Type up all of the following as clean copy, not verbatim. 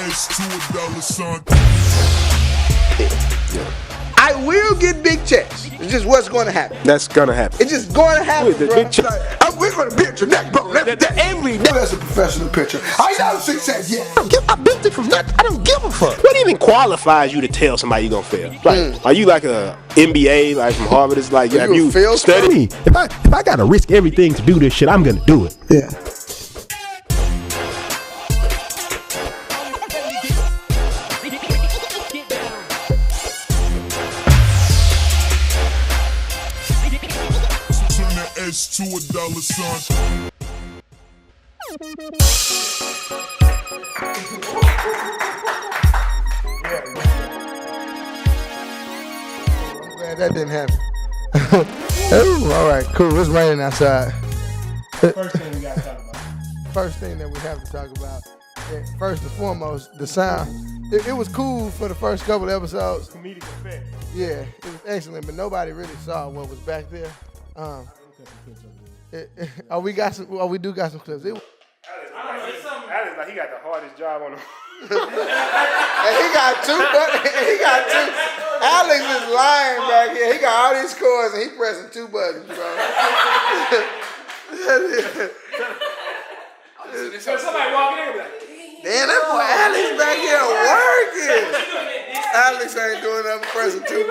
S to a dollar sign. I will get big checks. It's just what's going to happen. That's gonna happen. It's just going to happen, The bro. big check. We're going to be at your neck, bro. Every day as a professional pitcher. I know success, yeah. I built it from nothing. I don't give a fuck. What even qualifies you to tell somebody you're gonna fail? Like, are you like a MBA, like from Harvard? It's like, have you studied? If I gotta risk everything to do this shit, I'm gonna do it. Yeah. Turn the S to a dollar sign. I'm glad that didn't happen. All right, cool. It's raining outside. First thing we gotta talk about. First thing that we have to talk about, first and foremost, the sound. It was cool for the first couple of episodes. Comedic effect. Yeah, it was excellent, but nobody really saw what was back there. We got some. Oh, we do got some clips. Alex, like he got the hardest job on the. And he got two. Alex is lying back here. He got all these chords and he pressing two buttons, bro. So somebody walking in and be like, Damn, that boy Alex back here working. Alex ain't doing nothing pressing two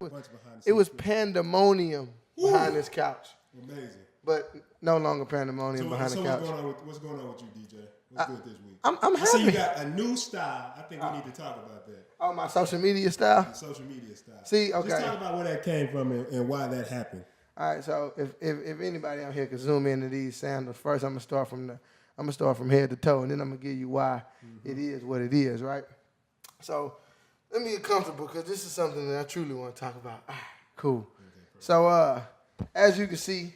buttons. It was pandemonium behind this couch. amazing. But no longer pandemonium behind the couch. What's going on with you, DJ? What's good this week? I'm I see happy. you got a new style. I think we need to talk about that. Oh, my social media style? Social media style. See, okay. Just talk about where that came from and why that happened. All right, so if anybody out here could zoom into these sandals, first I'm gonna start from head to toe, and then I'm gonna give you why it is what it is, right? So let me get comfortable because this is something that I truly want to talk about. Cool. Okay, so as you can see,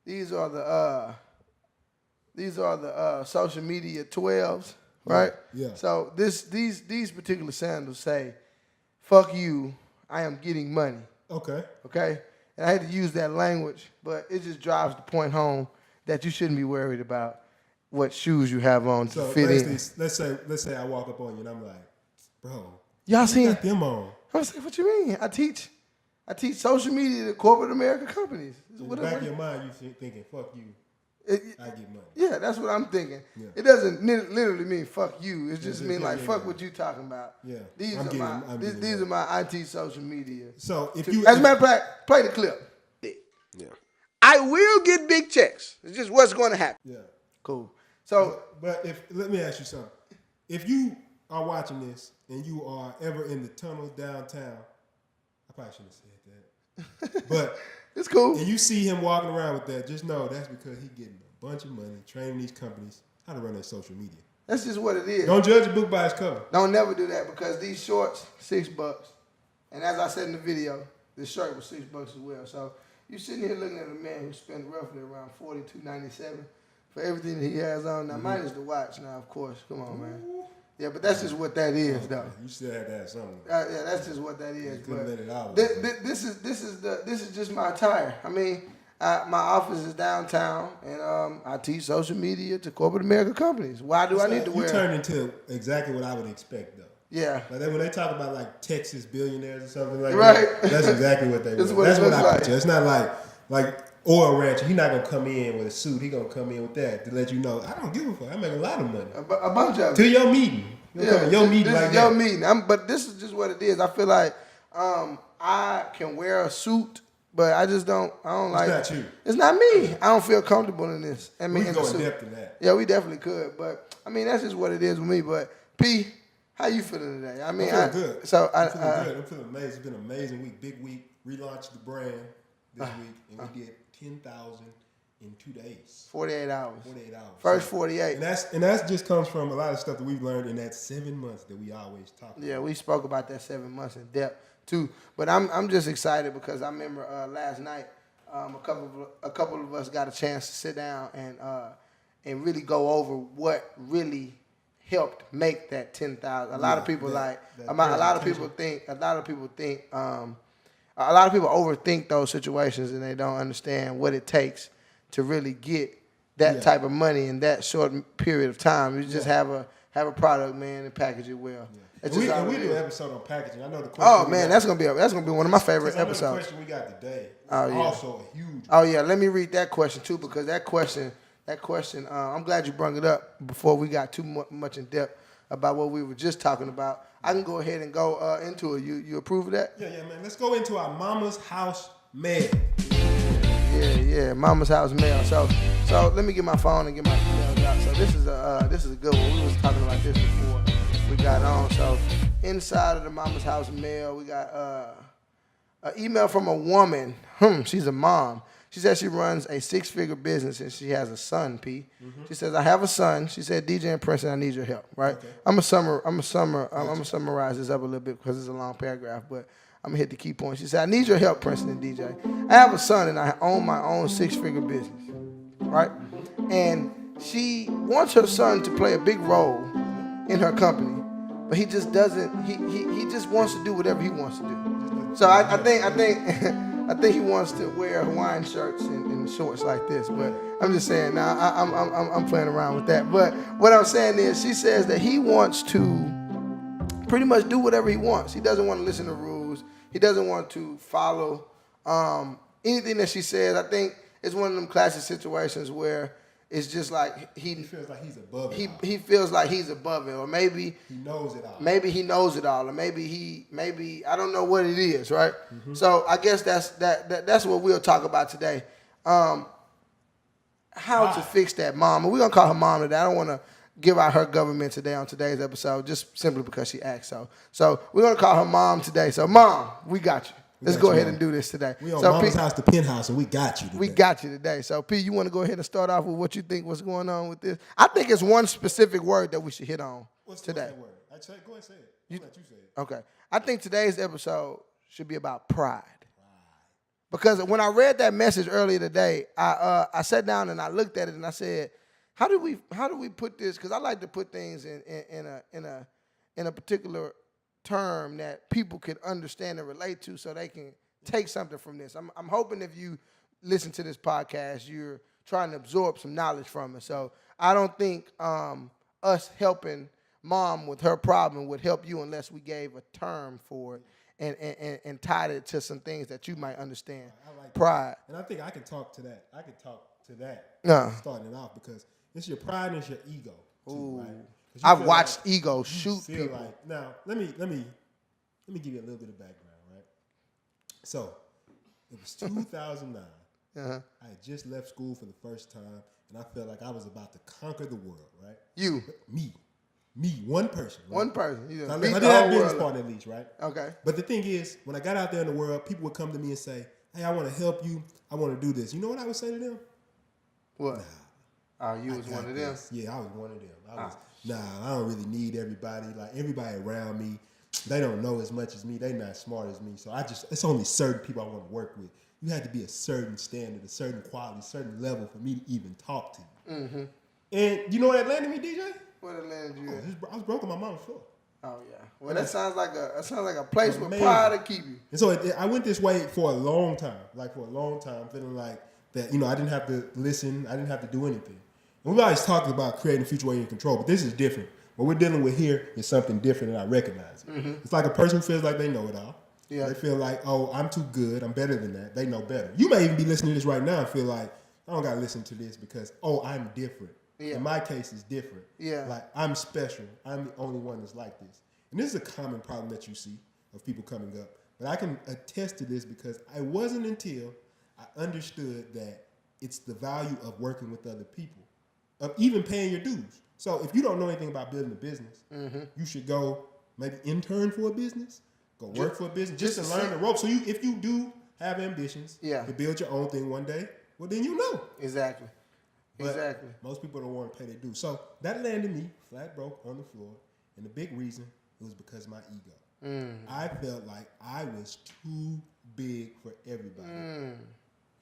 these are the social media 12s, right? Yeah. So these particular sandals say, "Fuck you, I am getting money." Okay. Okay? And I had to use that language, but it just drives the point home that you shouldn't be worried about what shoes you have on to fit in. Let's say I walk up on you and I'm like, bro, Y'all you seen? got them on. I was like, what you mean? I teach social media to corporate America companies. In the back of your mind, you thinking, fuck you, I get money. Yeah, that's what I'm thinking. Yeah. It doesn't literally mean fuck you. It just mean like fuck yeah. what you talking about. Yeah. These I'm are my IT social media. So if you, As a matter of fact, play the clip. Yeah. I will get big checks. It's just what's going to happen. yeah. Cool. So But let me ask you something. If you are watching this and you are ever in the tunnels downtown, I probably shouldn't have said that. But it's cool. and you see him walking around with that, just know that's because he's getting a bunch of money training these companies how to run their social media. That's just what it is. Don't judge a book by its cover. Don't never do that because these shorts, $6. And as I said in the video, this shirt was $6 as well. So you sitting here looking at a man who spent roughly around $42.97 for everything that he has on. Now, minus the watch now, of course. Come on, man. Yeah, but that's just what that is, though. You still had to have something. Yeah, that's just what that is. You couldn't let it out. This is just my attire. I mean, my office is downtown, and I teach social media to corporate America companies. Why do I need to wear? You turned into exactly what I would expect, though. Yeah. Like when they talk about like Texas billionaires or something like Right. that, that's exactly what they That's want. That's what I like. picture. It's not like oil rancher. He's not gonna come in with a suit. He's gonna come in with that to let you know I don't give a fuck. I make a lot of money. A bunch of To them. your meeting. Your meeting like your that. meeting. But this is just what it is. I feel like I can wear a suit, but I don't like It's not you. It's not me. I don't feel comfortable in this. I mean, We in can the go in suit. depth in that. Yeah, we definitely could. But I mean, that's just what it is with me. But P, how you feeling today? I mean, I'm feeling good. So I'm feeling good. I'm feeling amazing. It's been an amazing week. Big week. Relaunched the brand this week, and we did 10,000 in 2 days. 48 hours. 48 hours. First 48. And that just comes from a lot of stuff that we've learned in that 7 months that we always talk about. Yeah, we spoke about that 7 months in depth too. But I'm just excited because I remember last night a couple of us got a chance to sit down and really go over what really helped make that 10,000. A lot of people overthink those situations and they don't understand what it takes to really get that type of money in that short period of time. You just have have a product, man, and package it well. Yeah. And we do an episode on packaging. I know the question. Oh man, that's gonna be one of my favorite episodes. The question we got today. Also a huge. Oh yeah, let me read that question too, because that question. I'm glad you brought it up before we got too much in depth about what we were just talking about. I can go ahead and go into it. You approve of that? Yeah, man. Let's go into our Mama's House mail. Yeah, Mama's House mail. So let me get my phone and get my emails out. So this is a good one. We was talking about this before we got on. So inside of the Mama's House mail, we got an email from a woman. She's a mom. She says she runs a 6-figure business and she has a son, P. Mm-hmm. She says, I have a son. She said, DJ and Prinston, I need your help, right? Okay. I'm gonna summarize this up a little bit because it's a long paragraph, but I'm gonna hit the key points. She said, I need your help, Prinston and DJ. I have a son and I own my own 6-figure business, right? And she wants her son to play a big role in her company, but he just doesn't, he just wants to do whatever he wants to do. So I think he wants to wear Hawaiian shirts and shorts like this, but I'm just saying. Now I'm playing around with that. But what I'm saying is, she says that he wants to pretty much do whatever he wants. He doesn't want to listen to rules. He doesn't want to follow anything that she says. I think it's one of them classic situations where it's just like he feels like he's above it. He feels like he's above it, or maybe he knows it all. Maybe he knows it all, or maybe I don't know what it is, right? Mm-hmm. So I guess that's what we'll talk about today. How to fix that mom, and we're gonna call her mom today. I don't want to give out her government today on today's episode, just simply because she asked so. So we're gonna call her mom today. So mom, we got you. Let's go ahead and do this today. We on Mama's House, the penthouse, and we got you today. We got you today. So, P, you want to go ahead and start off with what you think was going on with this? I think it's one specific word that we should hit on today. What's that word? Go ahead and say it. I'll let you say it. Okay. I think today's episode should be about pride. Because when I read that message earlier today, I sat down and I looked at it and I said, how do we put this? Because I like to put things in a particular term that people can understand and relate to, so they can take something from this. I'm hoping if you listen to this podcast, you're trying to absorb some knowledge from it. So I don't think us helping mom with her problem would help you unless we gave a term for it and tied it to some things that you might understand. I like pride. And I think I can talk to that. Starting off, because it's your pride and it's your ego too, right? I've watched ego shoot people. Now, let me give you a little bit of background, right? So, it was 2009. I had just left school for the first time, and I felt like I was about to conquer the world, right? You? Me, one person. Right? One person. Yeah. I did have business partner at least, right? Okay. But the thing is, when I got out there in the world, people would come to me and say, "Hey, I want to help you. I want to do this." You know what I would say to them? What? You was one of them? Yeah, I was one of them. I don't really need everybody. Like, everybody around me, they don't know as much as me. They not smart as me. So it's only certain people I want to work with. You had to be a certain standard, a certain quality, a certain level for me to even talk to you. Mm-hmm. And you know what that landed me, DJ? What it landed you at? I was broke on my mama's floor. Oh yeah. Well, that sounds like a place with pride to keep you. And so I went this way for a long time, feeling like that. I didn't have to listen. I didn't have to do anything. And we've always talked about creating a future where you're in control, but this is different. What we're dealing with here is something different, and I recognize it. Mm-hmm. It's like a person who feels like they know it all. Yeah. They feel like, oh, I'm too good. I'm better than that. They know better. You may even be listening to this right now and feel like, I don't got to listen to this because, I'm different. Yeah. In my case, it's different. Yeah. Like, I'm special. I'm the only one that's like this. And this is a common problem that you see of people coming up. But I can attest to this because it wasn't until I understood that it's the value of working with other people, of even paying your dues. So if you don't know anything about building a business, you should go maybe intern for a business, go work for a business, just to learn the ropes. So if you do have ambitions to build your own thing one day, well, then you know. Exactly. But most people don't want to pay their dues. So that landed me flat broke on the floor. And the big reason was because of my ego. I felt like I was too big for everybody.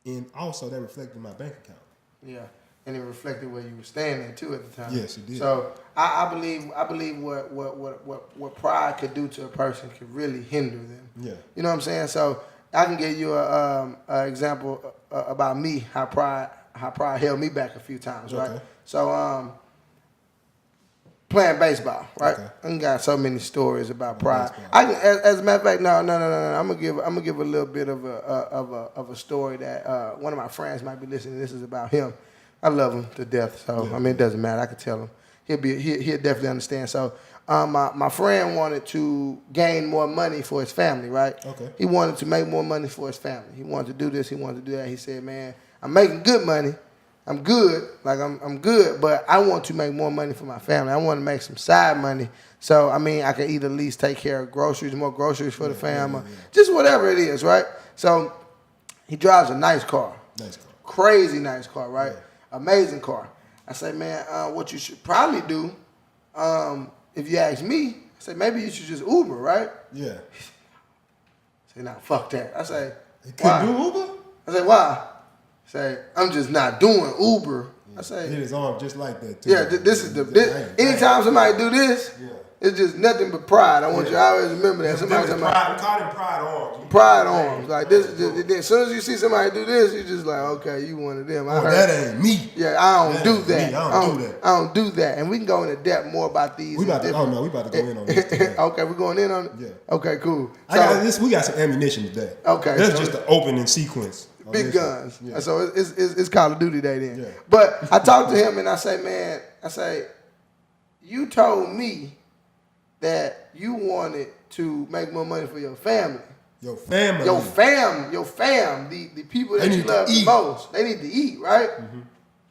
And also that reflected in my bank account. Yeah. And it reflected where you were standing too at the time. Yes, it did. So I believe what pride could do to a person could really hinder them. Yeah. You know what I'm saying? So I can give you an example about me, how pride held me back a few times, right? Okay. So playing baseball, right? Okay. I got so many stories about pride. Baseball. I can, as a matter of fact, no. I'm gonna give a little bit of a story that one of my friends might be listening. This is about him. I love him to death, so I mean it doesn't matter. I can tell him. He'll definitely understand. So my friend wanted to gain more money for his family, right? Okay. He wanted to make more money for his family. He wanted to do this. He wanted to do that. He said, "Man, I'm making good money. I'm good, like I'm good, but I want to make more money for my family. I want to make some side money. So, I mean, I can either at least take care of groceries, more groceries for the family, just whatever it is, right? So, he drives a nice car. Nice car. Crazy nice car, right? Yeah. Amazing car. I say, man, what you should probably do, if you ask me, I say, maybe you should just Uber, right? Yeah. I say, nah, fuck that. I say, You why? couldn't do Uber? I say, why? Say, I'm just not doing Uber. I say, hit his arm just like that, too. yeah, this is anytime somebody do this, it's just nothing but pride. I want you to always remember that. Somebody, we call them pride arms. pride arms. Like this is just, as soon as you see somebody do this, you just like, okay, you one of them. I heard, that ain't me. yeah, I don't That do ain't that. me. I don't do that. I don't do that. And we can go into depth more about these. We about to go in on this today. Okay, we're going in on it? Yeah. Okay, cool. We got some ammunition today. Okay, That's so just the opening sequence. big guns. Yeah. So it's Call of Duty day then. Yeah. But I talked to him and I say, man, you told me that you wanted to make more money for your family. Your family. Your fam, the people that you love the most. They need to eat, right? Mm-hmm.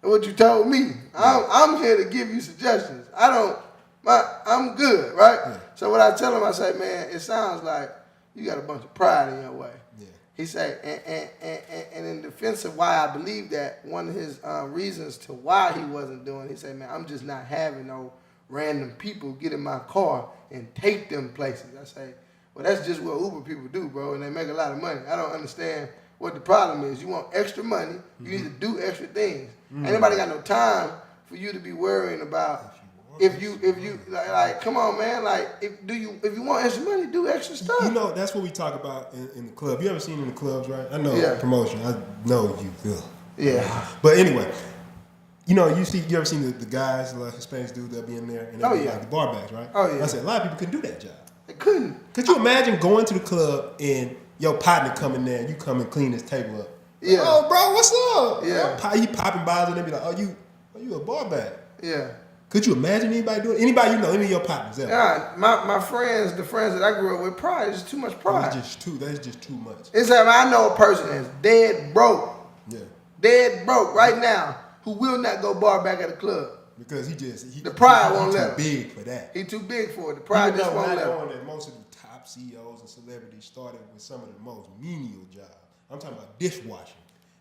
And what you told me. I'm here to give you suggestions. I'm good, right? Yeah. So what I tell him, I say, man, it sounds like you got a bunch of pride in your way. Yeah. He said, and in defense of why I believe that, one of his reasons to why he wasn't doing it, he said, man, I'm just not having no random people get in my car and take them places. I say, well, that's just what Uber people do, bro, and they make a lot of money. I don't understand what the problem is. You want extra money, you need to do extra things. Ain't nobody got no time for you to be worrying about if you like come on, man, like if you want extra money, do extra stuff. You know, that's what we talk about in the club. You ever seen in the clubs, right? I know promotion. I know you feel. Yeah. But anyway, you ever seen the guys, like Hispanics do, they'll be in there and they'll be like the bar backs, right? Oh yeah. I said a lot of people couldn't do that job. They couldn't. Could you imagine going to the club and your partner come in there and you come and clean his table up? Yeah. Oh, bro, what's up? Yeah. He popping bottles and they be like, oh, you a bar back? Yeah. Could you imagine anybody doing it? Anybody you know, any of your partners ever? Yeah, my friends, the friends that I grew up with, pride is too much pride. That's just too much. It's like I know a person that's dead broke. Yeah. Dead broke right now who will not go bar back at a club. Because the pride won't let him. He's too big for that. He's too big for it. The pride just won't let him. Knowing that most of the top CEOs and celebrities started with some of the most menial jobs. I'm talking about dishwashing.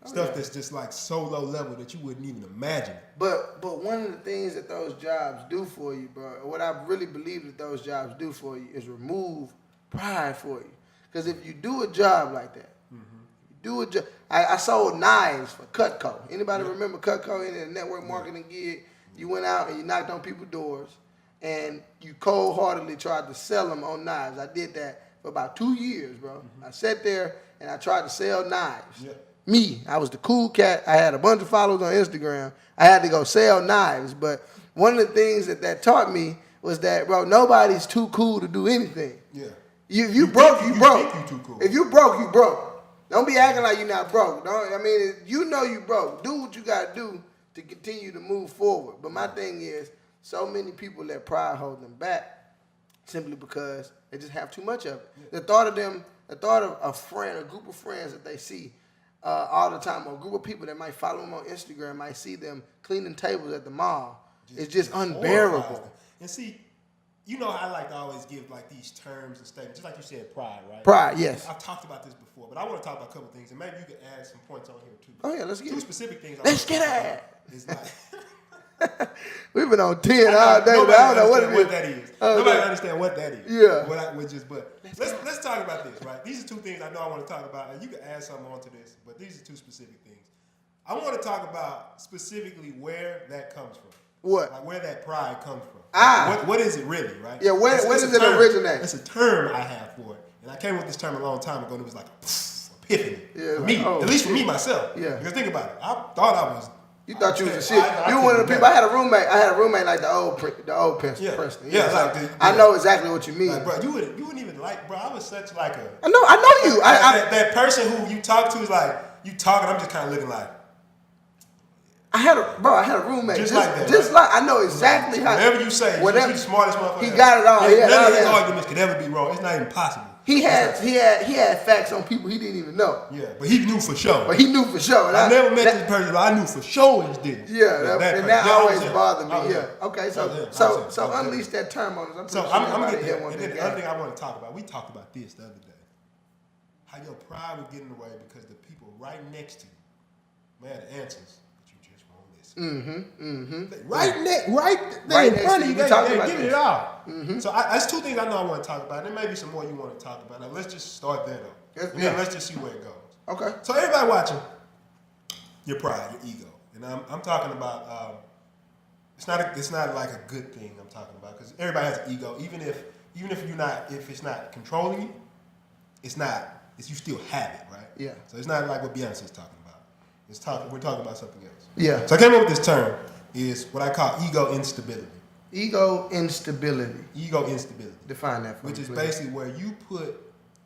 Stuff that's just like so low level that you wouldn't even imagine. But one of the things that those jobs do for you, bro, what I really believe that those jobs do for you is remove pride for you. Because if you do a job like that, I sold knives for Cutco. Anybody remember Cutco in a network marketing gig? You went out and you knocked on people's doors and you cold-heartedly tried to sell them on knives. I did that for about 2 years, bro. I sat there and I tried to sell knives. Yeah. Me, I was the cool cat. I had a bunch of followers on Instagram. I had to go sell knives. But one of the things that taught me was that, bro, nobody's too cool to do anything. Yeah. If you broke, you broke. You too cool. If you broke, you broke. Don't be acting like you're not broke. You know you broke. Do what you got to do to continue to move forward. But my thing is, so many people let pride hold them back simply because they just have too much of it. Yeah. The thought of a friend, a group of friends that they see all the time, or a group of people that might follow them on Instagram, might see them cleaning tables at the mall. It's just unbearable. And see, you know, I like to always give like these terms and statements, just like you said, pride, right? Pride, yes. I've talked about this before, but I want to talk about a couple things, and maybe you can add some points on here too. Oh yeah, let's get two specific things. Let's get at. It's like we've been on 10 all day. I don't know what that is. Nobody understand what that is. Yeah. But let's talk about this, right? These are two things I know I want to talk about, and you can add something onto this, but these are two specific things. I want to talk about specifically where that comes from. What? Like where that pride comes from. What is it really, right? Yeah, where does it originate? It's a term I have for it. And I came up with this term a long time ago, and it was like a epiphany. Yeah, for me, at least for me, myself. Yeah. Because think about it. I thought I was You thought you was a shit. You were one of the people. I had a roommate like the old Prinston. Yeah, like I know exactly what you mean. Like, bro, you wouldn't even like, bro. I was such like a. I know you. That person who you talk to is like you talking. I'm just kind of looking like. I had a roommate. Just like that. Just like I know exactly how. Whatever you say, he's the smartest motherfucker. He got it all. None of his arguments could ever be wrong. It's not even possible. He had facts on people he didn't even know. Yeah, but he knew for sure. And I never met this person, but I knew for sure it's this. Yeah, that always bothered me. Yeah. Okay, so I unleash that term on us. I'm gonna get there. And then the other thing I want to talk about, we talked about this the other day. How your pride would get in the way because the people right next to you, man, the answers, but you just won't listen. Right there in front of you, they're giving it all. So that's two things I know I want to talk about. There may be some more you want to talk about. Now let's just start there though. And then let's just see where it goes. Okay. So everybody watching, your pride, your ego, and I'm talking about. It's not like a good thing I'm talking about because everybody has an ego. Even if it's not controlling you, you still have it, right? Yeah. So it's not like what Beyonce's talking about. We're talking about something else. Yeah. So I came up with this term is what I call ego instability. Ego instability. Ego instability. Define that for me. Which is basically where you put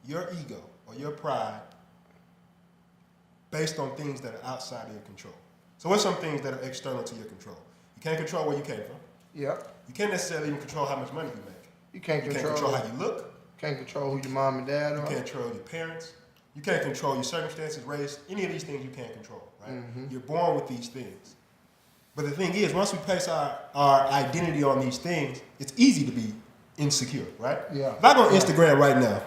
your ego or your pride based on things that are outside of your control. So what's some things that are external to your control? You can't control where you came from. Yep. You can't necessarily even control how much money you make. You can't control how you look. Can't control who your mom and dad are. You can't control your parents. You can't control your circumstances, race, any of these things you can't control, right? You're born with these things. But the thing is, once we place our identity on these things, it's easy to be insecure, right? Yeah. If I go on Instagram right now,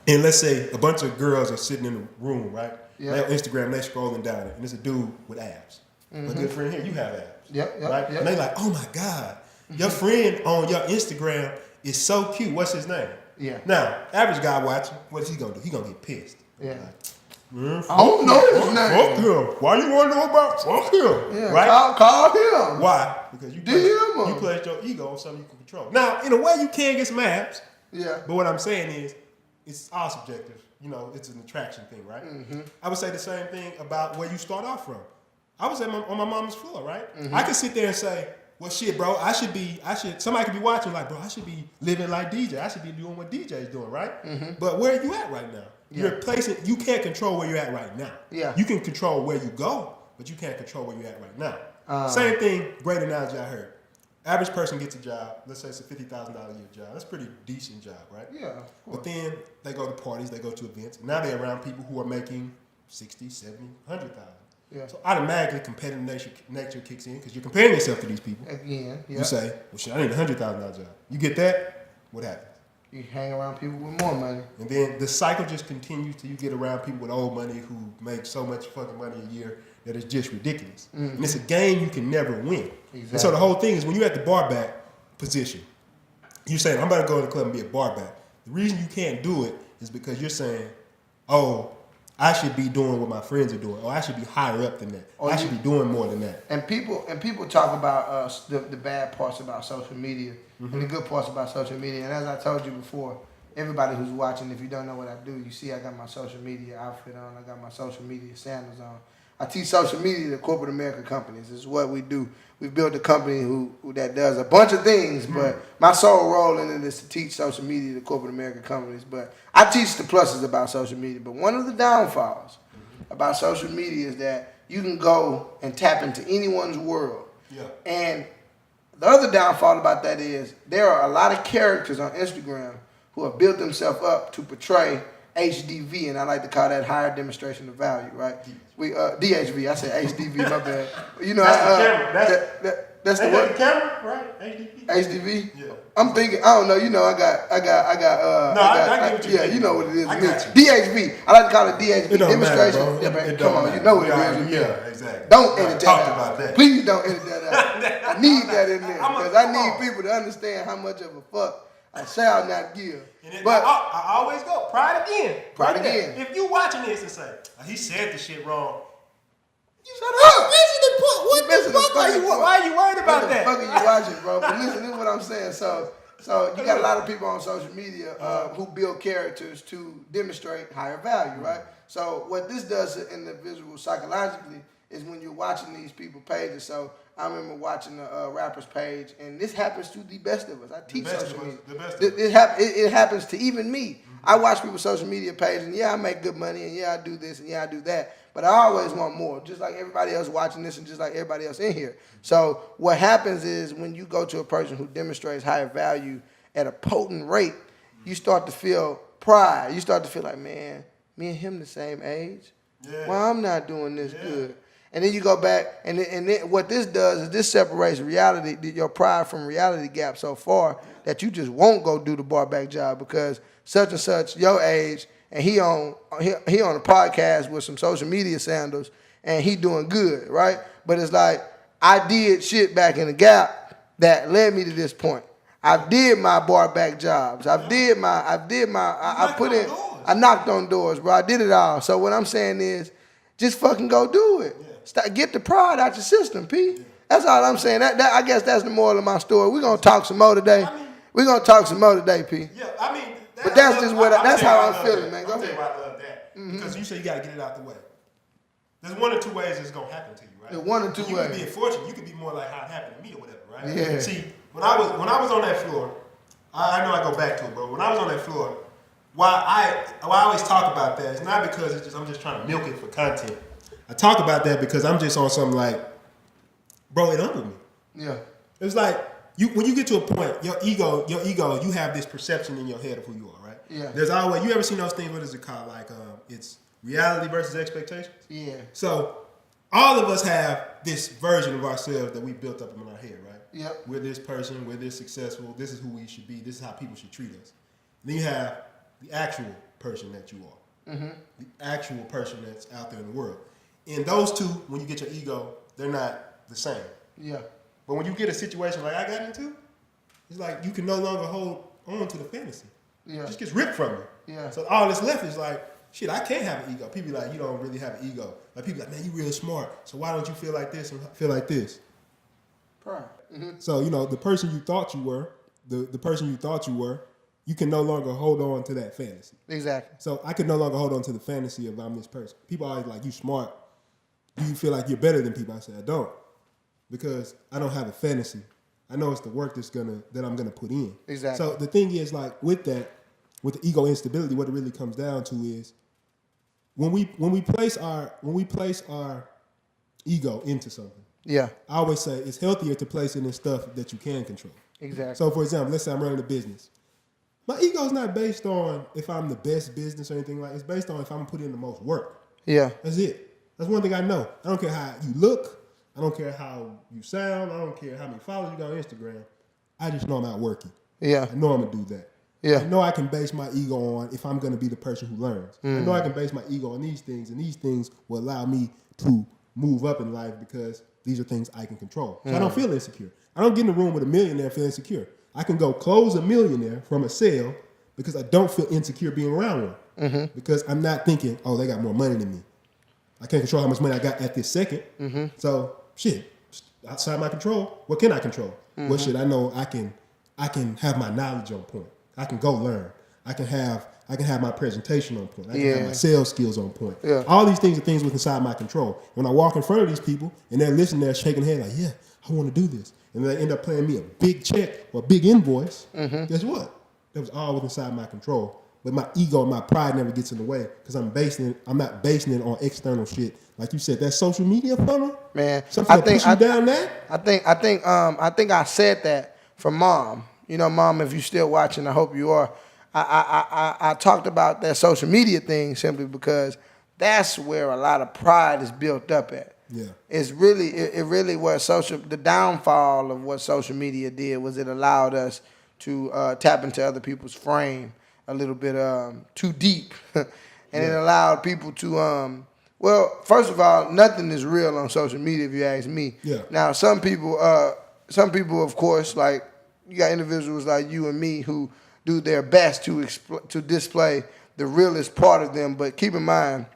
and let's say a bunch of girls are sitting in a room, right? Yeah. They're on Instagram, they're scrolling down it, and it's a dude with abs. My good friend here, you have abs. Yep, right? Yep. And they like, oh my God, your friend on your Instagram is so cute. What's his name? Yeah. Now, average guy watching, what's he gonna do? He gonna get pissed. Yeah. Like, I don't know his name. Fuck him. Why you want to know about fuck him? Yeah, right? Call him. Why? Because you placed your ego on something you can control. Now, in a way, you can get some abs. Yeah. But what I'm saying is, it's all subjective. You know, it's an attraction thing, right? I would say the same thing about where you start off from. I was on my mama's floor, right? I could sit there and say, well, shit, bro, somebody could be watching like, bro, I should be living like DJ. I should be doing what DJ's doing, right? But where are you at right now? You can't control where you're at right now. Yeah. You can control where you go, but you can't control where you're at right now. Same thing, great analogy I heard. Average person gets a job, let's say it's a $50,000 a year job. That's a pretty decent job, right? Yeah. But then they go to parties, they go to events. Now they're around people who are making 60, 70, 100,000. Yeah. So automatically competitive nature kicks in because you're comparing yourself to these people. Again, yeah. You say, well, shit, I need a $100,000 job. You get that, what happens? You hang around people with more money. And then the cycle just continues till you get around people with old money who make so much fucking money a year that it's just ridiculous. And it's a game you can never win. Exactly. And so the whole thing is when you're at the bar back position, you're saying, I'm about to go to the club and be a bar back. The reason you can't do it is because you're saying, oh, I should be doing what my friends are doing, or I should be higher up than that. Or I should be doing more than that. And people talk about the bad parts about social media and the good parts about social media. And as I told you before, everybody who's watching, if you don't know what I do, you see I got my social media outfit on. I got my social media sandals on. I teach social media to corporate American companies. This is what we do. We built a company who that does a bunch of things, but my sole role in it is to teach social media to corporate American companies. But I teach the pluses about social media. But one of the downfalls about social media is that you can go and tap into anyone's world. Yeah. And the other downfall about that is there are a lot of characters on Instagram who have built themselves up to portray HDV, and I like to call that higher demonstration of value, right? DHV. I said HDV, my bad. You know, that's the camera. That's the what? The camera, right? HDV. Yeah. I'm thinking. I don't know. You know, I got. I get what you're yeah, you know what it is. I got you. DHV. I like to call it DHV. It don't demonstration. Matter, bro. Yeah, man. It Come on, matter. you know what it is. Yeah, exactly. Don't edit that out. About that. Please don't edit that out. I need that in there because I need people to understand how much of a fuck I shall not give. But I always go pride again. Pride again. If you watching this and say he said the shit wrong. Shut up! What the fuck are you? Why are you worried about that? What the fuck are you watching, bro? But listen, this is what I'm saying. So you got a lot of people on social media who build characters to demonstrate higher value, right? So what this does to individuals psychologically is when you're watching these people pages. So I remember watching a rapper's page, and this happens to the best of us. I teach social media. It happens to even me. Mm-hmm. I watch people's social media page, and yeah, I make good money, and yeah, I do this, and yeah, I do that. But I always want more, just like everybody else watching this and just like everybody else in here. So what happens is when you go to a person who demonstrates higher value at a potent rate, you start to feel pride. You start to feel like, man, me and him the same age. Yeah. Well, I'm not doing this good. And then you go back, and then what this does is this separates reality, your pride from reality gap so far that you just won't go do the bar back job because such and such your age, and he on a podcast with some social media sandals, and he doing good, right? But it's like I did shit back in the gap that led me to this point. I did my bar back jobs. I knocked on doors, bro. I did it all. So what I'm saying is, just fucking go do it. Get the pride out your system, P. Yeah. That's all I'm saying. That I guess that's the moral of my story. We're gonna talk some more today. P. Yeah, I mean, but that's how I'm feeling, man. Go ahead. I love that because you say you gotta get it out the way. There's one or two ways it's gonna happen to you, right? There's one or two ways. You can be unfortunate. You can be more like how it happened to me or whatever, right? Yeah. See, when I was on that floor, I know I go back to it, bro. When I was on that floor, why I always talk about that, it's not because I'm just trying to milk it for content. I talk about that because I'm just on something like, bro, it humbled me. Yeah. It's like when you get to a point, your ego, you have this perception in your head of who you are, right? Yeah. There's always, you ever seen those things? What is it called? Like it's reality versus expectations. Yeah. So all of us have this version of ourselves that we built up in our head, right? Yep. We're this person. We're this successful. This is who we should be. This is how people should treat us. And then you have the actual person that you are. Mm-hmm. The actual person that's out there in the world. And those two, when you get your ego, they're not the same. Yeah. But when you get a situation like I got into, it's like you can no longer hold on to the fantasy. Yeah. It just gets ripped from you. Yeah. So all that's left is like, shit, I can't have an ego. People be like, you don't really have an ego. Like people like, man, you real smart. So why don't you feel like this and feel like this? Pride. Mm-hmm. So, the person you thought you were, the person you thought you were, you can no longer hold on to that fantasy. Exactly. So I can no longer hold on to the fantasy of I'm this person. People are always like, you smart. Do you feel like you're better than people? I say, I don't. Because I don't have a fantasy. I know it's the work that I'm gonna put in. Exactly. So the thing is, like, with the ego instability, what it really comes down to is when we place our ego into something. Yeah. I always say it's healthier to place it in stuff that you can control. Exactly. So for example, let's say I'm running a business. My ego is not based on if I'm the best business or anything like that. It's based on if I'm putting in the most work. Yeah. That's it. That's one thing I know. I don't care how you look. I don't care how you sound. I don't care how many followers you got on Instagram. I just know I'm out working. Yeah. I know I'm going to do that. Yeah. I know I can base my ego on if I'm going to be the person who learns. I know I can base my ego on these things, and these things will allow me to move up in life because these are things I can control. So I don't feel insecure. I don't get in the room with a millionaire feeling insecure. I can go close a millionaire from a sale because I don't feel insecure being around one. Mm-hmm. Because I'm not thinking, oh, they got more money than me. I can't control how much money I got at this second. Mm-hmm. So, shit, outside my control, what can I control? Mm-hmm. What shit I know I can have my knowledge on point. I can go learn. I can have my presentation on point. I can have my sales skills on point. Yeah. All these things are things within inside my control. When I walk in front of these people and they're listening, they're shaking their head like, yeah, I want to do this. And they end up paying me a big check or a big invoice. Mm-hmm. Guess what? That was all within inside my control. But my ego and my pride never gets in the way because I'm not basing it on external shit. Like you said, that social media funnel, man. Something that push you down that. I think I said that for Mom. Mom, if you're still watching, I hope you are. I talked about that social media thing simply because that's where a lot of pride is built up at. Yeah. It's really where the downfall of what social media did was it allowed us to tap into other people's frame a little bit too deep. And it allowed people to, first of all, nothing is real on social media if you ask me. Yeah. Now, some people, of course, like you got individuals like you and me who do their best to display the realest part of them. But keep in mind,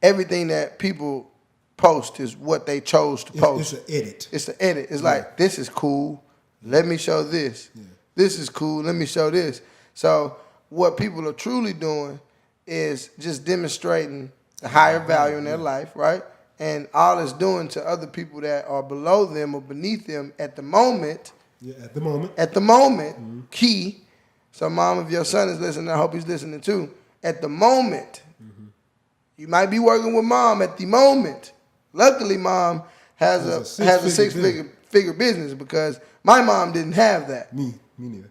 everything that people post is what they chose to post. It's an edit. It's an edit. It's like, this is cool. Let me show this. Yeah. This is cool. Let me show this. So what people are truly doing is just demonstrating the higher value in their life, right? and all it's doing to other people that are below them or beneath them at the moment. Yeah, at the moment. At the moment, key. So, mom, if your son is listening, I hope he's listening too. At the moment, you might be working with mom at the moment. Luckily, mom has a six-figure business because my mom didn't have that. Me neither.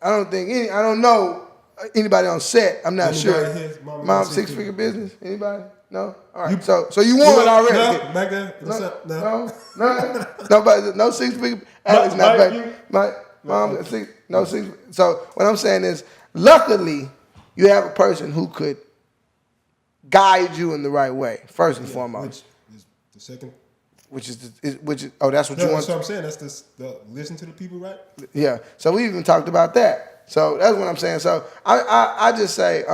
I don't know anybody on set. I'm not sure. Mom, six-figure business? Anybody? No? All right. So you won already. No, back there. What's up? No. Nobody. No six-figure. Alex, not back. My mom, no six. So what I'm saying is, luckily, you have a person who could guide you in the right way, first and foremost. Which is the second. Which is that's what you want. That's what I'm saying. That's the listen to the people, right? Yeah. So we even talked about that. So that's what I'm saying. So I just say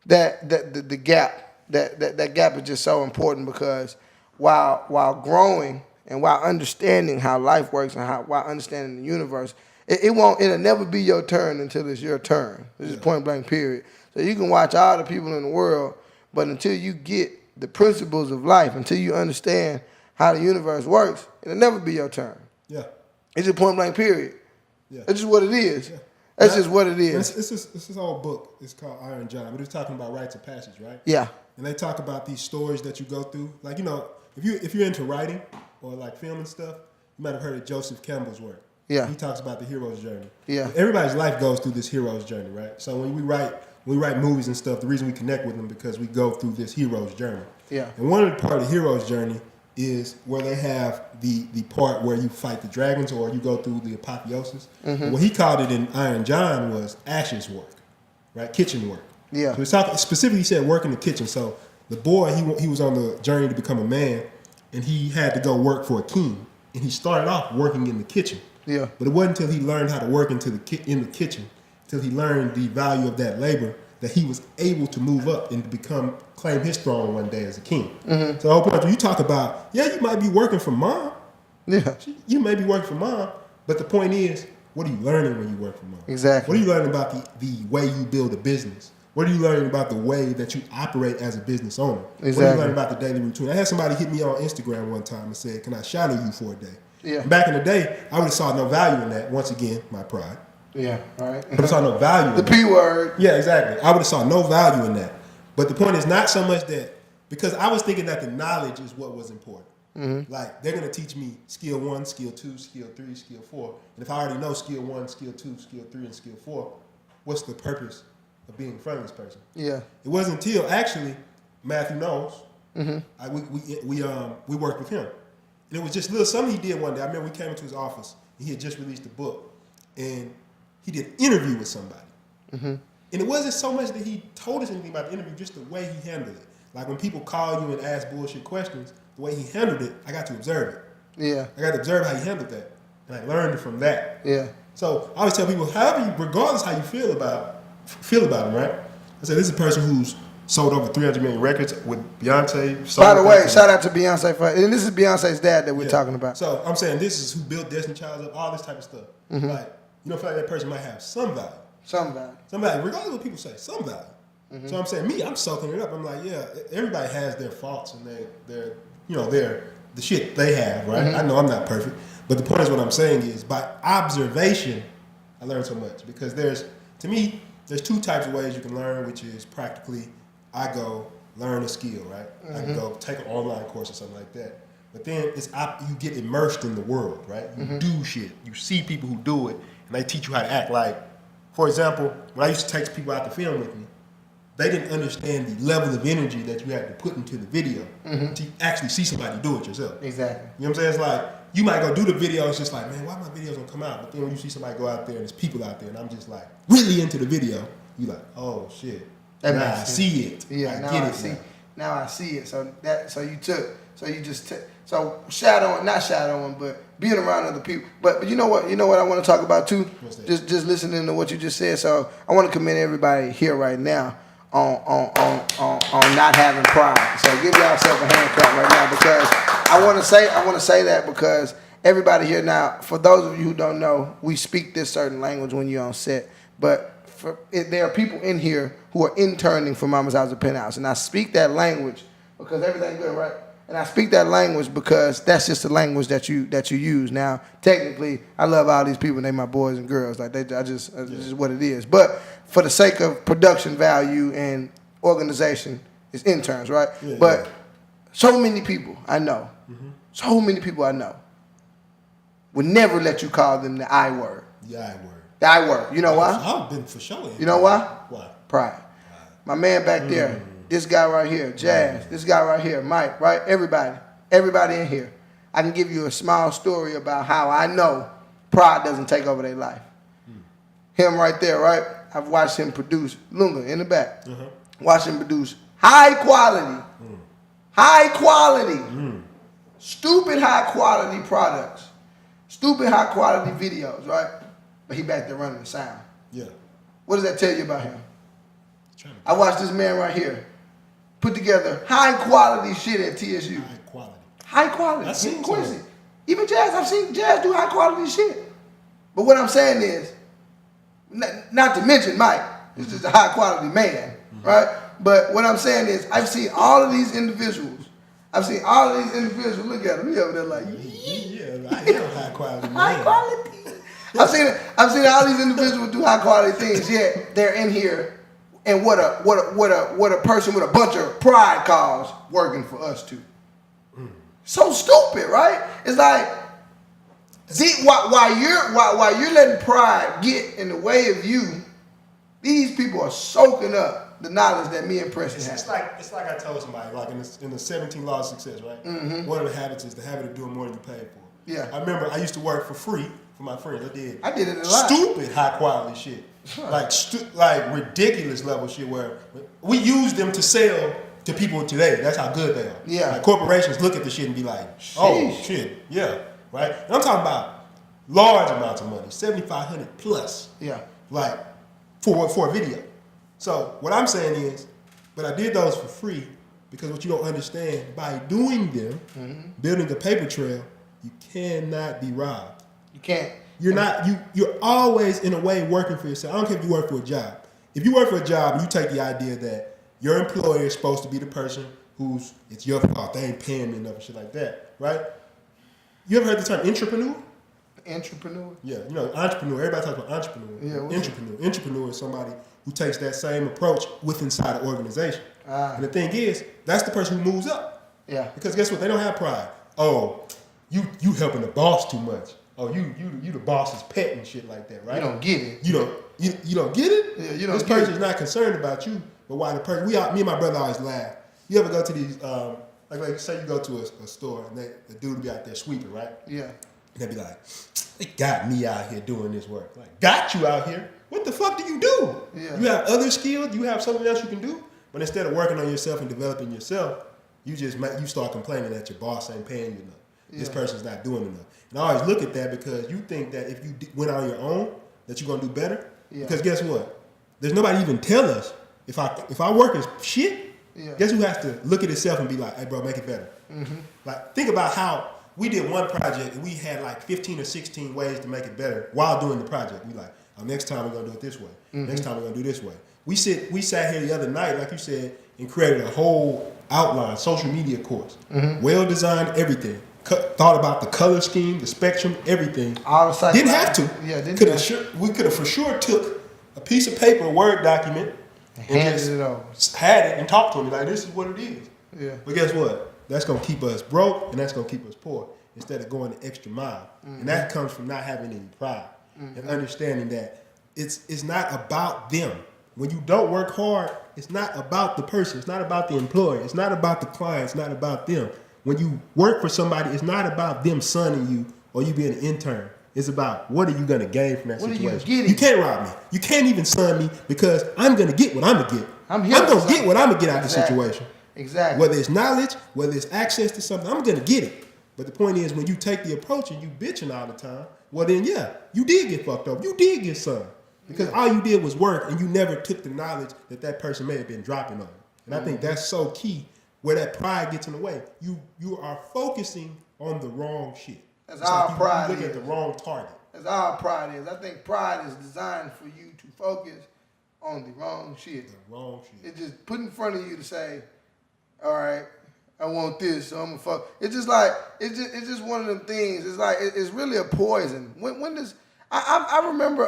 that the gap that gap is just so important because while growing and while understanding how life works and while understanding the universe, it'll never be your turn until it's your turn. This is point blank period. So you can watch all the people in the world, but until you get the principles of life, until you understand how the universe works, it'll never be your turn. Yeah. It's just point blank period. Yeah. It's just what it is. Yeah. That's just what it is. It's this old book. It's called Iron John, but it's talking about rites of passage, right? Yeah. And they talk about these stories that you go through. Like, if you're into writing or like film and stuff, you might have heard of Joseph Campbell's work. Yeah. He talks about the hero's journey. Yeah. Everybody's life goes through this hero's journey, right? So when we write movies and stuff, the reason we connect with them because we go through this hero's journey. Yeah. And one of the part of the hero's journey is where they have the part where you fight the dragons or you go through the apotheosis. Mm-hmm. What he called it in Iron John was ashes work, right? Kitchen work. Yeah. So it's specifically he said work in the kitchen. So the boy, he was on the journey to become a man, and he had to go work for a king. And he started off working in the kitchen. Yeah. But it wasn't until he learned how to work in the kitchen, until he learned the value of that labor, that he was able to move up and claim his throne one day as a king. Mm-hmm. So the whole point, when you talk about, you might be working for mom. Yeah. You may be working for mom, but the point is, what are you learning when you work for mom? Exactly. What are you learning about the way you build a business? What are you learning about the way that you operate as a business owner? Exactly. What are you learning about the daily routine? I had somebody hit me on Instagram one time and said, can I shadow you for a day? Yeah. And back in the day, I would have saw no value in that. Once again, my pride. Yeah, right. I would have saw no value in that. The P word. Yeah, exactly. I would have saw no value in that. But the point is not so much that, because I was thinking that the knowledge is what was important. Mm-hmm. Like, they're going to teach me skill 1, skill 2, skill 3, skill 4. And if I already know skill 1, skill 2, skill 3, and skill 4, what's the purpose of being in front of this person? Yeah. It wasn't until, actually, Matthew knows, mm-hmm. we worked with him. And it was just little something he did one day. I remember we came into his office, and he had just released a book. And he did an interview with somebody. Mm-hmm. And it wasn't so much that he told us anything about the interview, just the way he handled it. Like when people call you and ask bullshit questions, the way he handled it, I got to observe it. Yeah. I got to observe how he handled that. And I learned from that. Yeah. So I always tell people, regardless how you feel about him, right? I said, this is a person who's sold over 300 million records with Beyonce. By the way, shout out to Beyonce and this is Beyonce's dad that we're talking about. So I'm saying this is who built Destiny Child up, all this type of stuff. Mm-hmm. Like, you don't feel like that person might have some value. Some value, regardless of what people say, some value. Mm-hmm. So I'm saying, I'm soaking it up. I'm like, everybody has their faults and their the shit they have, right? Mm-hmm. I know I'm not perfect, but the point is what I'm saying is by observation, I learned so much because there's two types of ways you can learn, which is practically, I go learn a skill, right? Mm-hmm. I can go take an online course or something like that. But then you get immersed in the world, right? You mm-hmm. do shit. You see people who do it, and they teach you how to act. Like, for example, when I used to take people out to film with me, they didn't understand the level of energy that you had to put into the video mm-hmm. to actually see somebody do it yourself. Exactly. You know what I'm saying? It's like, you might go do the video, it's just like, man, why my videos don't come out? But then when you see somebody go out there and there's people out there and I'm just like, really into the video, you like, oh shit. Now I see it. Yeah, now I see it. Now I see it. So shadowing, not shadowing, but being around other people. But you know what I want to talk about too? Just listening to what you just said. So I want to commend everybody here right now on not having pride. So give yourself a hand clap right now because I want to say that because everybody here now, for those of you who don't know, we speak this certain language when you're on set, but there are people in here who are interning for Mama's House of Penthouse, and I speak that language because everything good, right? And I speak that language because that's just the language that you use. Now, technically, I love all these people. They my boys and girls. Like it's just what it is. But for the sake of production value and organization, it's interns, right? Yeah, but so many people I know, would never let you call them the I word. The I word. The I word. You know why? I've been for sure. You know why? Why? Pride. My man back there, this guy right here, Jazz, this guy right here, Mike, right? Everybody in here. I can give you a small story about how I know pride doesn't take over their life. Him right there, right? I've watched him produce, Lunga in the back, watch him produce high quality, stupid high quality products, stupid high quality videos, right? But he back there running the sound. Yeah. What does that tell you about him? I watched this man right here put together high quality shit at TSU. High quality. I've seen Quincy. Even Jazz, I've seen Jazz do high quality shit. But what I'm saying is, not to mention Mike, he's just a high quality man, right? But what I'm saying is, I've seen all of these individuals. Look at him. He over there like, yeah, I am high quality man. High quality. I've seen all these individuals do high quality things, yet they're in here. And what a person with a bunch of pride calls working for us too. So stupid, right? It's like, while you're letting pride get in the way of you, these people are soaking up the knowledge that me and Prinston have. It's like I told somebody, like in the 17 laws of success, right? One of the habits is the habit of doing more than you pay for. Yeah. I remember I used to work for free for my friends. I did it a lot. Stupid high quality shit. Like ridiculous level shit where we use them to sell to people today. That's how good they are. Yeah. Like corporations look at the shit and be like, oh shit, yeah, right? And I'm talking about large amounts of money, $7,500 plus. Yeah. Like for a video. So what I'm saying is, but I did those for free because what you don't understand, by doing them, building a paper trail, you cannot be robbed. You can't. You're always in a way working for yourself. I don't care if you work for a job. If you work for a job and you take the idea that your employer is supposed to be the person it's your fault, they ain't paying me enough and shit like that, right? You ever heard the term entrepreneur? Entrepreneur? Yeah, you know, entrepreneur. Everybody talks about entrepreneur. Yeah, entrepreneur is somebody who takes that same approach inside an organization. And the thing is, that's the person who moves up. Yeah. Because guess what? They don't have pride. Oh, you helping the boss too much. Oh, you the boss's pet and shit like that, right? You don't get it. You don't get it? Yeah, you don't This person's not concerned about you, but why the person, me and my brother always laugh. You ever go to these, like say you go to a store and the dude will be out there sweeping, right? Yeah. And they be like, they got me out here doing this work. Like, got you out here? What the fuck do you do? Yeah. You have other skills? You have something else you can do? But instead of working on yourself and developing yourself, you start complaining that your boss ain't paying you enough. Yeah. This person's not doing enough. And I always look at that because you think that if you went on your own, that you're gonna do better. Yeah. Because guess what? There's nobody even tell us if our work is shit. Yeah. Guess who has to look at itself and be like, hey bro, make it better. Like think about how we did one project and we had like 15 or 16 ways to make it better while doing the project. We like, oh, next time we're gonna do it this way. Next time we're gonna do this way. We sat here the other night, like you said, and created a whole outline, social media course. Well designed, everything. Thought about the color scheme, the spectrum, everything. All the didn't have to. Yeah, we could have for sure took a piece of paper, a Word document, handed it over. Had it and talked to him like, this is what it is. Yeah. But guess what? That's gonna keep us broke and that's gonna keep us poor instead of going the extra mile. And that comes from not having any pride and understanding that it's not about them. When you don't work hard, it's not about the person. It's not about the employer. It's not about the client. It's not about them. When you work for somebody, it's not about them sunning you or you being an intern. It's about what are you going to gain from that situation. You can't rob me. You can't even sun me because I'm going to get what I'm going to get. I'm going to get what I'm going to get out of the situation. Exactly. Whether it's knowledge, whether it's access to something, I'm going to get it. But the point is when you take the approach and you bitching all the time, well then yeah, you did get fucked up. You did get sunned. Because all you did was work and you never took the knowledge that person may have been dropping on you. And I think that's so key. Where that pride gets in the way, you are focusing on the wrong shit. That's all pride is. You look at the wrong target. That's all pride is. I think pride is designed for you to focus on the wrong shit. The wrong shit. It's just put in front of you to say, all right, I want this, so I'm gonna fuck. It's just like it's just one of them things. It's like it's really a poison. When does I remember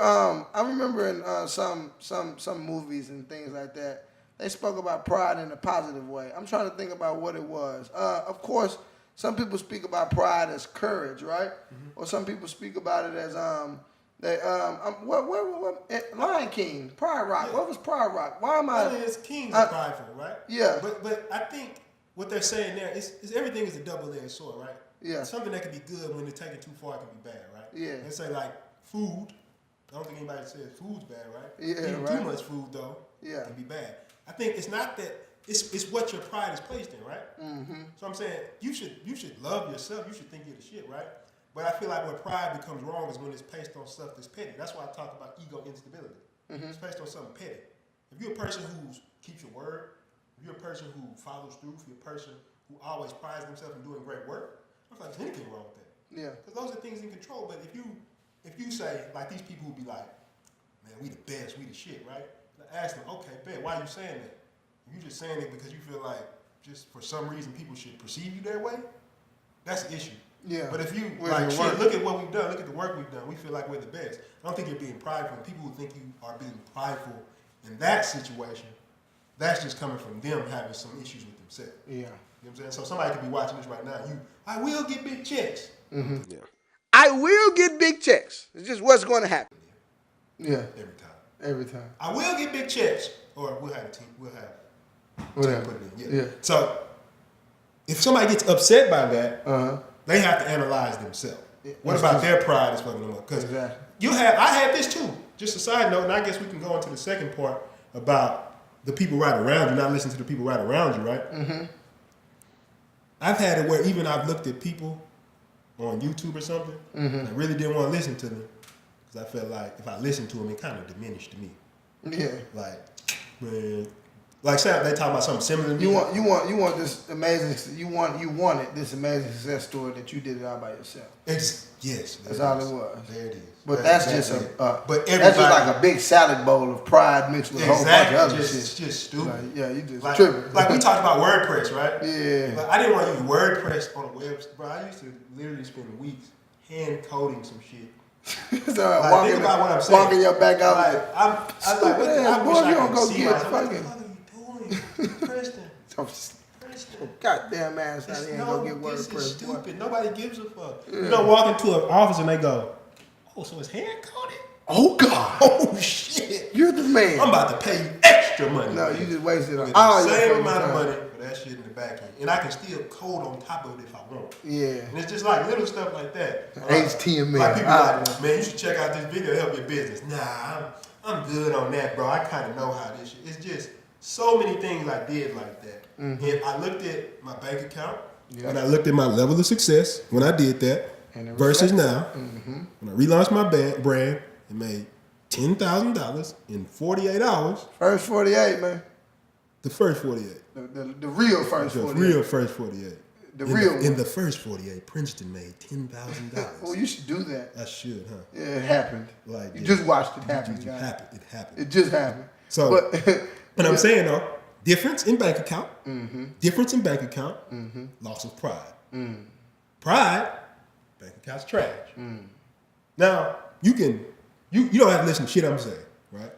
in some movies and things like that, they spoke about pride in a positive way. I'm trying to think about what it was. Of course, some people speak about pride as courage, right? Mm-hmm. Or some people speak about it as Lion King, Pride Rock. Yeah. What was Pride Rock? Why am I? I mean, it's kings are prideful, right? Yeah. But I think what they're saying there is everything is a double-edged sword, right? Yeah. Something that can be good when it's taken too far can be bad, right? Yeah. Let's say like food. I don't think anybody says food's bad, right? Yeah. Eating right. too much food though, can be bad. I think it's not that. It's what your pride is placed in, right? Mm-hmm. So I'm saying you should love yourself. You should think you're the shit, right? But I feel like where pride becomes wrong is when it's based on stuff that's petty. That's why I talk about ego instability. Mm-hmm. It's based on something petty. If you're a person who keeps your word, if you're a person who follows through, if you're a person who always prides themselves in doing great work, I don't feel like there's anything wrong with that. Yeah. Because those are things in control. But if you say, like these people who be like, man, we the best, we the shit, right? And I ask them, okay, bet, why are you saying that? If you just saying it because you feel like just for some reason people should perceive you that way, that's the issue. Yeah. But if you like, shit, look at what we've done, look at the work we've done, we feel like we're the best. I don't think you're being prideful. People who think you are being prideful in that situation, that's just coming from them having some issues with themselves. Yeah. You know what I'm saying? So somebody could be watching this right now. I will get big checks. Mm-hmm. Yeah. I will get big checks. It's just what's going to happen. Yeah. Every time. I will get big checks. Or we'll have a team. We'll have whatever. Put it in. Yeah. Yeah. So if somebody gets upset by that, they have to analyze themselves. Yeah. What about their pride is fucking them up? Because I had this too. Just a side note, and I guess we can go into the second part about the people right around you, not listening to the people right around you, right? Mm-hmm. I've had it where even I've looked at people on YouTube or something, and I really didn't want to listen to them because I felt like if I listened to them, it kind of diminished me. Yeah. Like, man. Like say they talk about something similar to me. You want this amazing you wanted this amazing success story that you did it all by yourself. Yes. That's all it was. There it is. But that's just like a big salad bowl of pride mixed with a whole bunch of other shit. It's just stupid. Like, yeah, you just tripping. Like we talked about WordPress, right? Yeah. But I didn't want to use WordPress on a website, bro. I used to literally spend weeks hand coding some shit. So like, think about what I'm saying. Walking your back out. Like I'm like, I wish I could see myself. Fucking. What are you doing, Prinston? Goddamn ass out here and go get WordPress. This is stupid. Nobody gives a fuck. Yeah. You know, walk into an office and they go, "Oh, so it's hand coded? Oh God! Oh shit! You're the man. I'm about to pay you extra money. No, you just wasted all the same amount of money for that shit in the back end, and I can still code on top of it if I want. Yeah. And it's just like little stuff like that. HTML. Like people like, man, you should check out this video to help your business. Nah, I'm good on that, bro. I kind of know how this shit. It's just so many things I did like that. Mm-hmm. And I looked at my bank account, and I looked at my level of success when I did that versus now. Mm-hmm. When I relaunched my brand and made $10,000 in 48 hours. First 48, man. The first 48. The real first 48. The real first 48. In the first 48, Prinston made $10,000. Well, you should do that. I should, huh? Yeah, it happened. Like you just watched it happen. It happened. It just happened. So, but I'm saying though, difference in bank account, loss of pride. Pride, bank account's trash. Now you don't have to listen to shit I'm saying, right?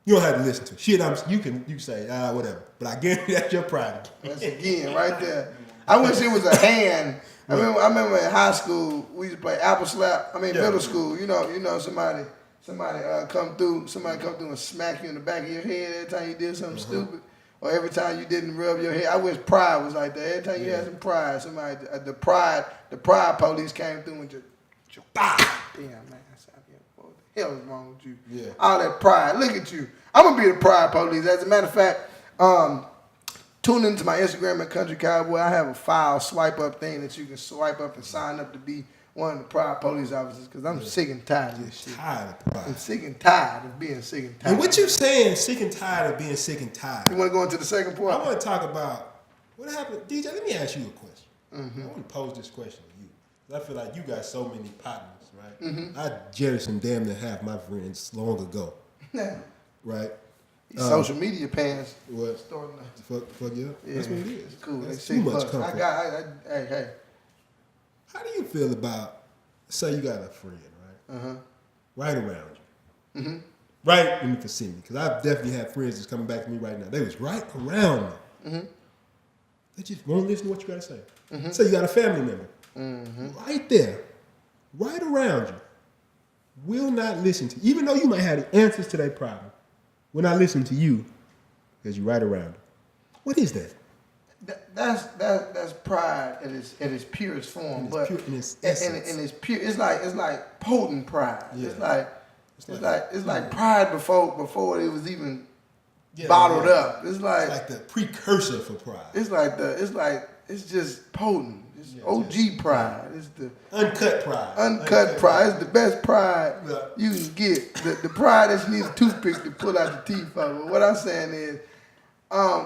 You don't have to listen to shit you can say whatever, but I guarantee that's your pride. That's again right there. I wish it was a hand. I remember in high school we used to play apple slap. Middle school. You know somebody come through and smack you in the back of your head every time you did something stupid, or every time you didn't rub your head. I wish pride was like that. Every time you had some pride, somebody the pride police came through and just bah. Damn man, what the hell is wrong with you? Yeah. All that pride. Look at you. I'm gonna be the pride police. As a matter of fact, tune into my Instagram at Country Cowboy. I have a file swipe up thing that you can swipe up and sign up to be one of the pride police officers because I'm sick and tired of this shit. Tired of pride. I'm sick and tired of being sick and tired. And what you saying, sick and tired of being sick and tired? You want to go into the second point? I want to talk about what happened. DJ, let me ask you a question. I want to pose this question to you. I feel like you got so many partners, right? I jettisoned damn near half my friends long ago. Right? These social media pants. What? Starting Fuck you up? Yeah, That's what it is. It's cool. That's They too much $6. comfort. Hey. How do you feel about, say you got a friend, right? Right around you. Right in the vicinity. Because I've definitely had friends that's coming back to me right now. They was right around me. They just won't listen to what you got to say. Say you got a family member. Right there. Right around you. Will not listen to you. Even though you might have the answers to their problem, will not listen to you because you're right around them. What is that? That's pride at its purest form, but in its essence. And it's pure. It's like potent pride. Yeah. It's like pride before it was even bottled up. It's like the precursor for pride. It's just potent. It's OG pride. It's the uncut pride. Uncut pride. It's the best pride you can get. The pride that you need a toothpick to pull out the teeth of. But what I'm saying is,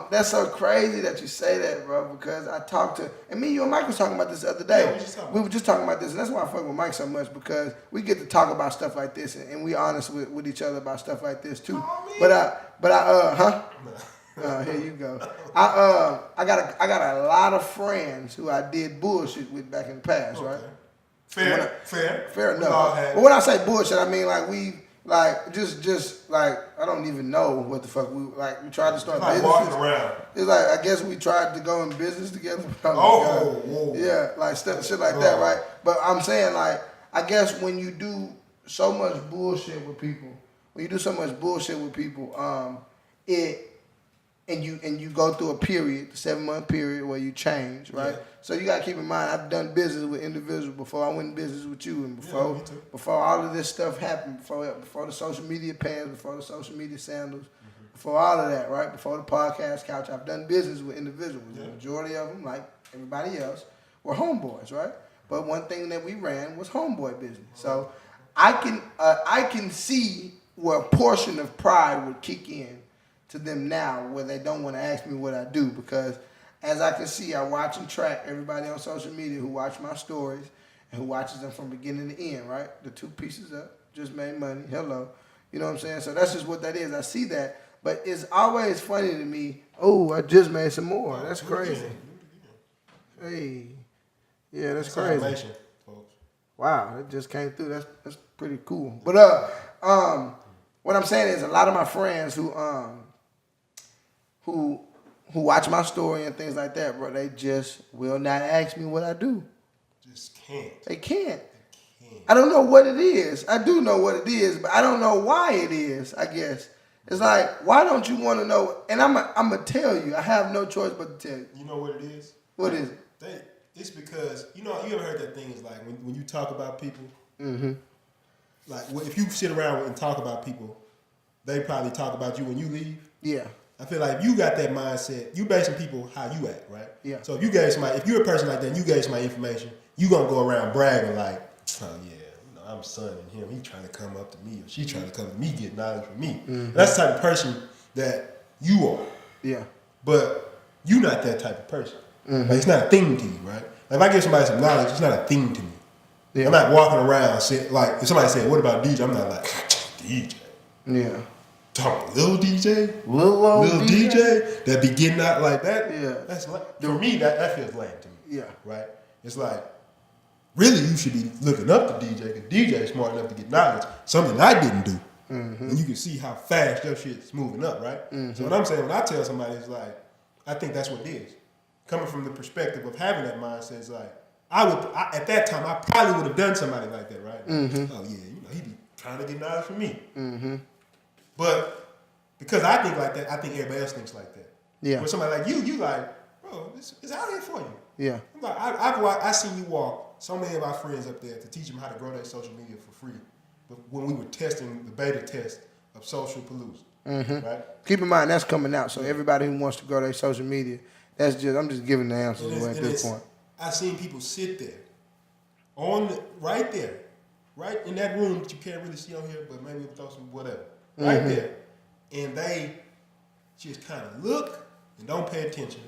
that's so crazy that you say that, bro, because I talked to, and me, you and Mike was talking about this the other day. We were just talking about this, and that's why I fuck with Mike so much, because we get to talk about stuff like this, and we honest with each other about stuff like this too. Here you go. I got a lot of friends who I did bullshit with back in the past, right? Fair enough. But when I say bullshit, I mean just I don't even know what the fuck we tried to start business. Walking around. It's like I guess we tried to go in business together. Yeah, like shit like that, right? But I'm saying I guess when you do so much bullshit with people, and you go through a period, the 7-month period where you change, right? Yeah. So you gotta keep in mind, I've done business with individuals before I went in business with you, and before all of this stuff happened, before the social media pants, before the social media sandals, before all of that, right? Before the podcast couch, I've done business with individuals. Yeah. The majority of them, like everybody else, were homeboys, right? But one thing that we ran was homeboy business. So I can see where a portion of pride would kick in to them now, where they don't want to ask me what I do, because as I can see, I watch and track everybody on social media who watch my stories and who watches them from beginning to end, right? The 2 pieces up, just made money, hello. You know what I'm saying? So that's just what that is. I see that. But it's always funny to me, I just made some more. That's crazy. Hey. Yeah, that's crazy. Wow, it just came through. That's pretty cool. But what I'm saying is a lot of my friends who watch my story and things like that, bro, they just will not ask me what I do. Just can't. They can't. I don't know what it is. I do know what it is, but I don't know why it is, I guess. It's like, why don't you want to know? And I'm going to tell you. I have no choice but to tell you. You know what it is? What is it? It's because, you ever heard that thing is like when you talk about people, like if you sit around and talk about people, they probably talk about you when you leave. Yeah. I feel like if you got that mindset, you basing people how you act, right? Yeah. So if you're a person like that and you gave somebody information, you going to go around bragging like, oh yeah, I'm sonning him. He trying to come up to me, or she trying to come to me, get knowledge from me. That's the type of person that you are. Yeah. But you're not that type of person. Like, it's not a thing to you, right? Like, if I give somebody some knowledge, it's not a thing to me. Yeah. I'm not walking around saying, like, if somebody said, what about DJ? I'm not like, DJ. Yeah. Talking little DJ? Little DJ that be getting out like that? Yeah. That's like, for me, that feels lame to me. Yeah. Right? It's like, really, you should be looking up to DJ, because DJ is smart enough to get knowledge, something I didn't do. And you can see how fast your shit's moving up, right? So what I'm saying, when I tell somebody, it's like, I think that's what it is. Coming from the perspective of having that mindset, it's like, at that time, I probably would have done somebody like that, right? Oh yeah, he be trying to get knowledge from me. But because I think like that, I think everybody else thinks like that. Yeah. But somebody like you like, bro, it's out here for you. Yeah. I'm like, I've seen you walk so many of our friends up there to teach them how to grow their social media for free. But when we were testing the beta test of Social Palooza, right? Keep in mind that's coming out, so everybody who wants to grow their social media, I'm just giving the answers away at this point. I've seen people sit there, right there, right in that room that you can't really see on here, but maybe we'll throw some whatever, right there, and they just kind of look and don't pay attention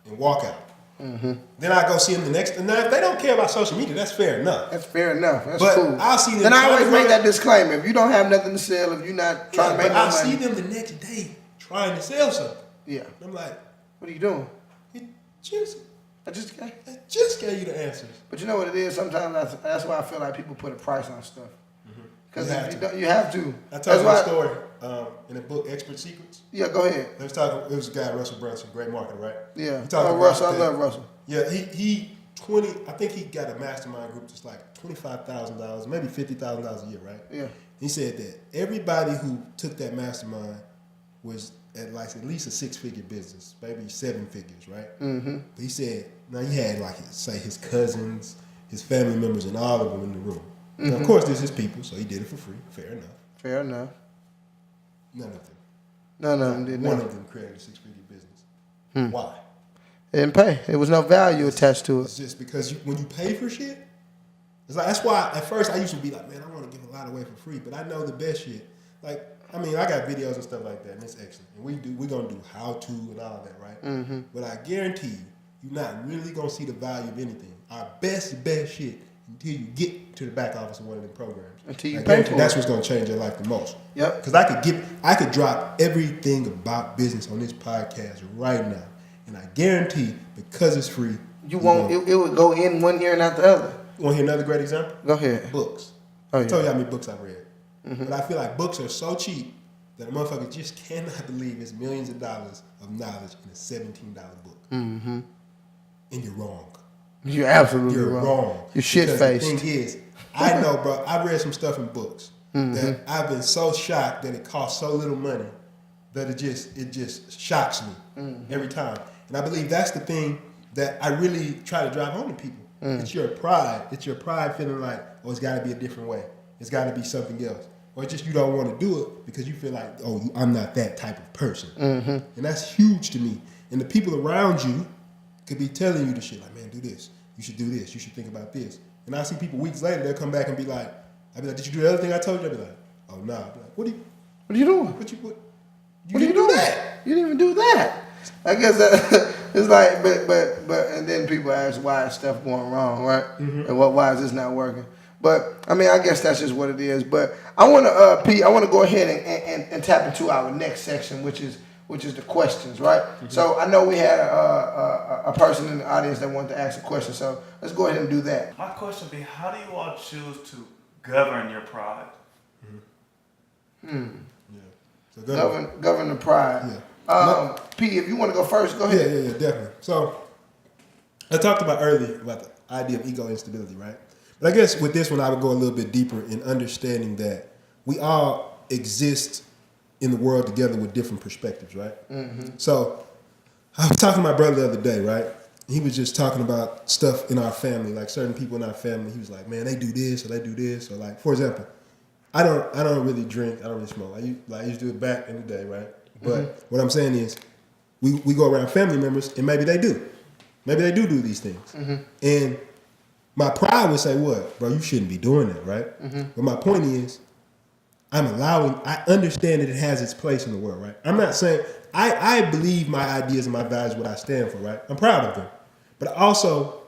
and walk out. Then I go see them the next. Now, if they don't care about social media, that's fair enough. That's fair enough. That's but cool. I'll see them. Then I always make that disclaimer: if you don't have nothing to sell, if you're not trying to make no money, I'll see them the next day trying to sell something. Yeah. And I'm like, what are you doing? I just gave you the answers. But you know what it is? Sometimes that's why I feel like people put a price on stuff. Because you have to. I told you a story in the book Expert Secrets. Yeah, go ahead. It was a guy, Russell Brunson, great marketer, right? Yeah. Russell. I love Russell. Yeah, I think he got a mastermind group that's like $25,000, maybe $50,000 a year, right? Yeah. He said that everybody who took that mastermind was at least a 6-figure business, maybe 7 figures, right? Mm-hmm. But he said, now he had his cousins, his family members, and all of them in the room. Mm-hmm. Now, of course, this is people, so he did it for free. Fair enough. None of them did. One of them created a 6-figure business. Why? It didn't pay. There was no value attached to it. It's just because when you pay for shit, it's like, that's why at first I used to be like, man, I want to give a lot away for free, but I know the best shit. Like, I mean, I got videos and stuff like that, and it's excellent. And we're going to do how-to and all that, right? Mm-hmm. But I guarantee you, you're not really going to see the value of anything. Our best shit until you get to the back office of one of them programs. Until you pay for it. That's what's going to change your life the most. Yep. Because I could drop everything about business on this podcast right now, and I guarantee, because it's free, it would go in one ear and out the other. You want to hear another great example? Go ahead. Books. Oh, yeah. I told you how many books I've read. Mm-hmm. But I feel like books are so cheap that a motherfucker just cannot believe it's millions of dollars of knowledge in a $17 book. Mm-hmm. And you're wrong. You're absolutely wrong. You're shit-faced. The thing is, I know, bro, I've read some stuff in books that I've been so shocked that it costs so little money that it just shocks me every time. And I believe that's the thing that I really try to drive home to people. It's your pride. It's your pride feeling like, oh, it's got to be a different way. It's got to be something else. Or it's just you don't want to do it because you feel like, oh, I'm not that type of person. Mm-hmm. And that's huge to me. And the people around you could be telling you the shit like, man, do this. You should do this. You should think about this. And I see people weeks later, they'll come back and be like, did you do the other thing I told you? I'll be like, oh, nah. I'll be like, what are you doing? What are you doing? That? You didn't even do that. I guess it's like, but, and then people ask why is stuff going wrong, right? Mm-hmm. And why is this not working? But I mean, I guess that's just what it is. But I want to, Pete, I want to go ahead and tap into our next section, which is the questions, right? Mm-hmm. So I know we had a person in the audience that wanted to ask a question. So let's go ahead and do that. My question would be, how do you all choose to govern your pride? Yeah. So govern the pride. Yeah. Pete, if you want to go first, go ahead. Yeah, definitely. So I talked about earlier about the idea of ego instability, right? But I guess with this one, I would go a little bit deeper in understanding that we all exist in the world together with different perspectives, right? Mm-hmm. So I was talking to my brother the other day, right? He was just talking about stuff in our family, like certain people in our family. He was like, man, they do this or they do this. Or like, for example, I don't really drink. I don't really smoke. I used to do it back in the day, right? But what I'm saying is we go around family members and maybe they do. Maybe they do these things. Mm-hmm. And my pride would say, what? Bro, you shouldn't be doing that, right? Mm-hmm. But my point is, I understand that it has its place in the world, right? I'm not saying, I believe my ideas and my values, what I stand for, right? I'm proud of them. But I also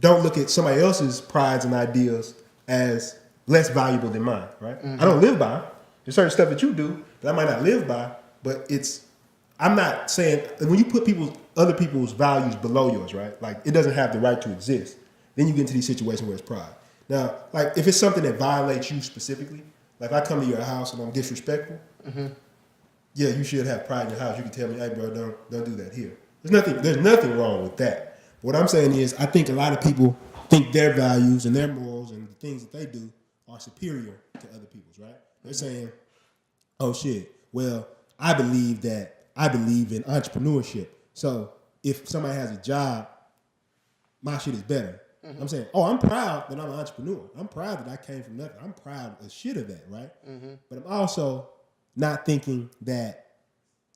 don't look at somebody else's prides and ideas as less valuable than mine, right? Mm-hmm. I don't live by. There's certain stuff that you do that I might not live by, but I'm not saying, when you put other people's values below yours, right? Like, it doesn't have the right to exist. Then you get into these situations where it's pride. Now, like, if it's something that violates you specifically, like I come to your house and I'm disrespectful, yeah, you should have pride in your house. You can tell me, hey, bro, don't do that here. There's nothing wrong with that. What I'm saying is, I think a lot of people think their values and their morals and the things that they do are superior to other people's, right? They're saying, oh shit, well, I believe in entrepreneurship. So if somebody has a job, my shit is better. Mm-hmm. I'm saying, I'm proud that I'm an entrepreneur. I'm proud that I came from nothing. I'm proud as shit of that, right? Mm-hmm. But I'm also not thinking that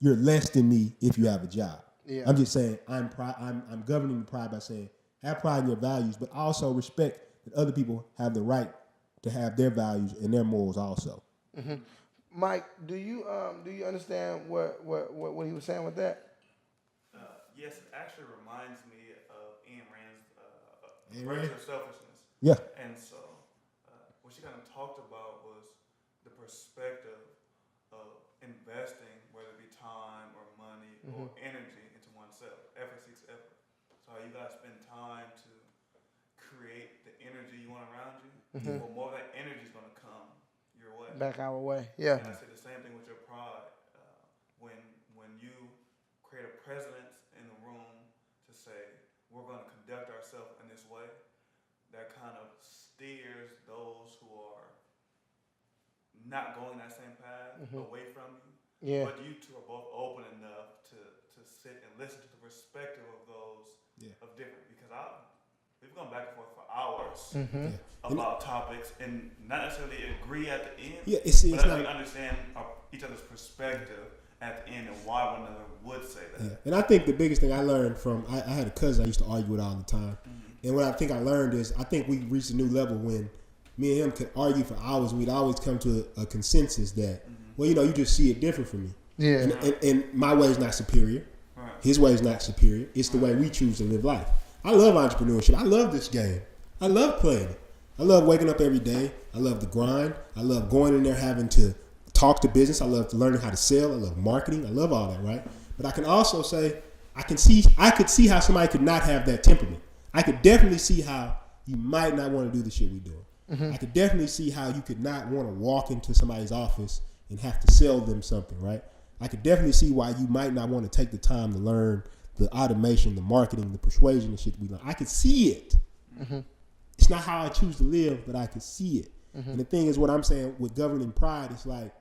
you're less than me if you have a job. Yeah. I'm just saying I'm governing the pride by saying have pride in your values, but also respect that other people have the right to have their values and their morals also. Mm-hmm. Mike, do you understand what he was saying with that? Yes, it actually reminds me of Ayn Rand's virtue of selfishness. Yeah. And so what she kind of talked about was the perspective of investing, whether it be time or money or energy, into oneself. Effort seeks effort. So you gotta spend time to create the energy you want around you. Well, more of that energy is gonna come your way. Back our way. Yeah. And I say the same thing with your pride. When you create a presence in the room to say we're gonna conduct ourselves in this way, that kind of steers those who are not going that same path away from you. Yeah. But you two are both open enough to sit and listen to the perspective of those of different. Because we've gone back and forth for hours about topics and not necessarily agree at the end. Yeah, it's but not, we understand each other's perspective at the end and why one another would say that. Yeah. And I think the biggest thing I learned from I had a cousin I used to argue with all the time. And what I think I learned is I think we reached a new level when me and him could argue for hours and we'd always come to a consensus that, well, you just see it different from me. Yeah. And my way is not superior. Right. His way is not superior. It's the way we choose to live life. I love entrepreneurship. I love this game. I love playing it. I love waking up every day. I love the grind. I love going in there having to talk to business. I love learning how to sell. I love marketing. I love all that, right? But I can also say I could see how somebody could not have that temperament. I could definitely see how you might not want to do the shit we're doing. I could definitely see how you could not want to walk into somebody's office and have to sell them something, right? I could definitely see why you might not want to take the time to learn the automation, the marketing, the persuasion and shit we learn. I could see it. It's not how I choose to live, but I could see it. And the thing is, what I'm saying with governing pride, it's like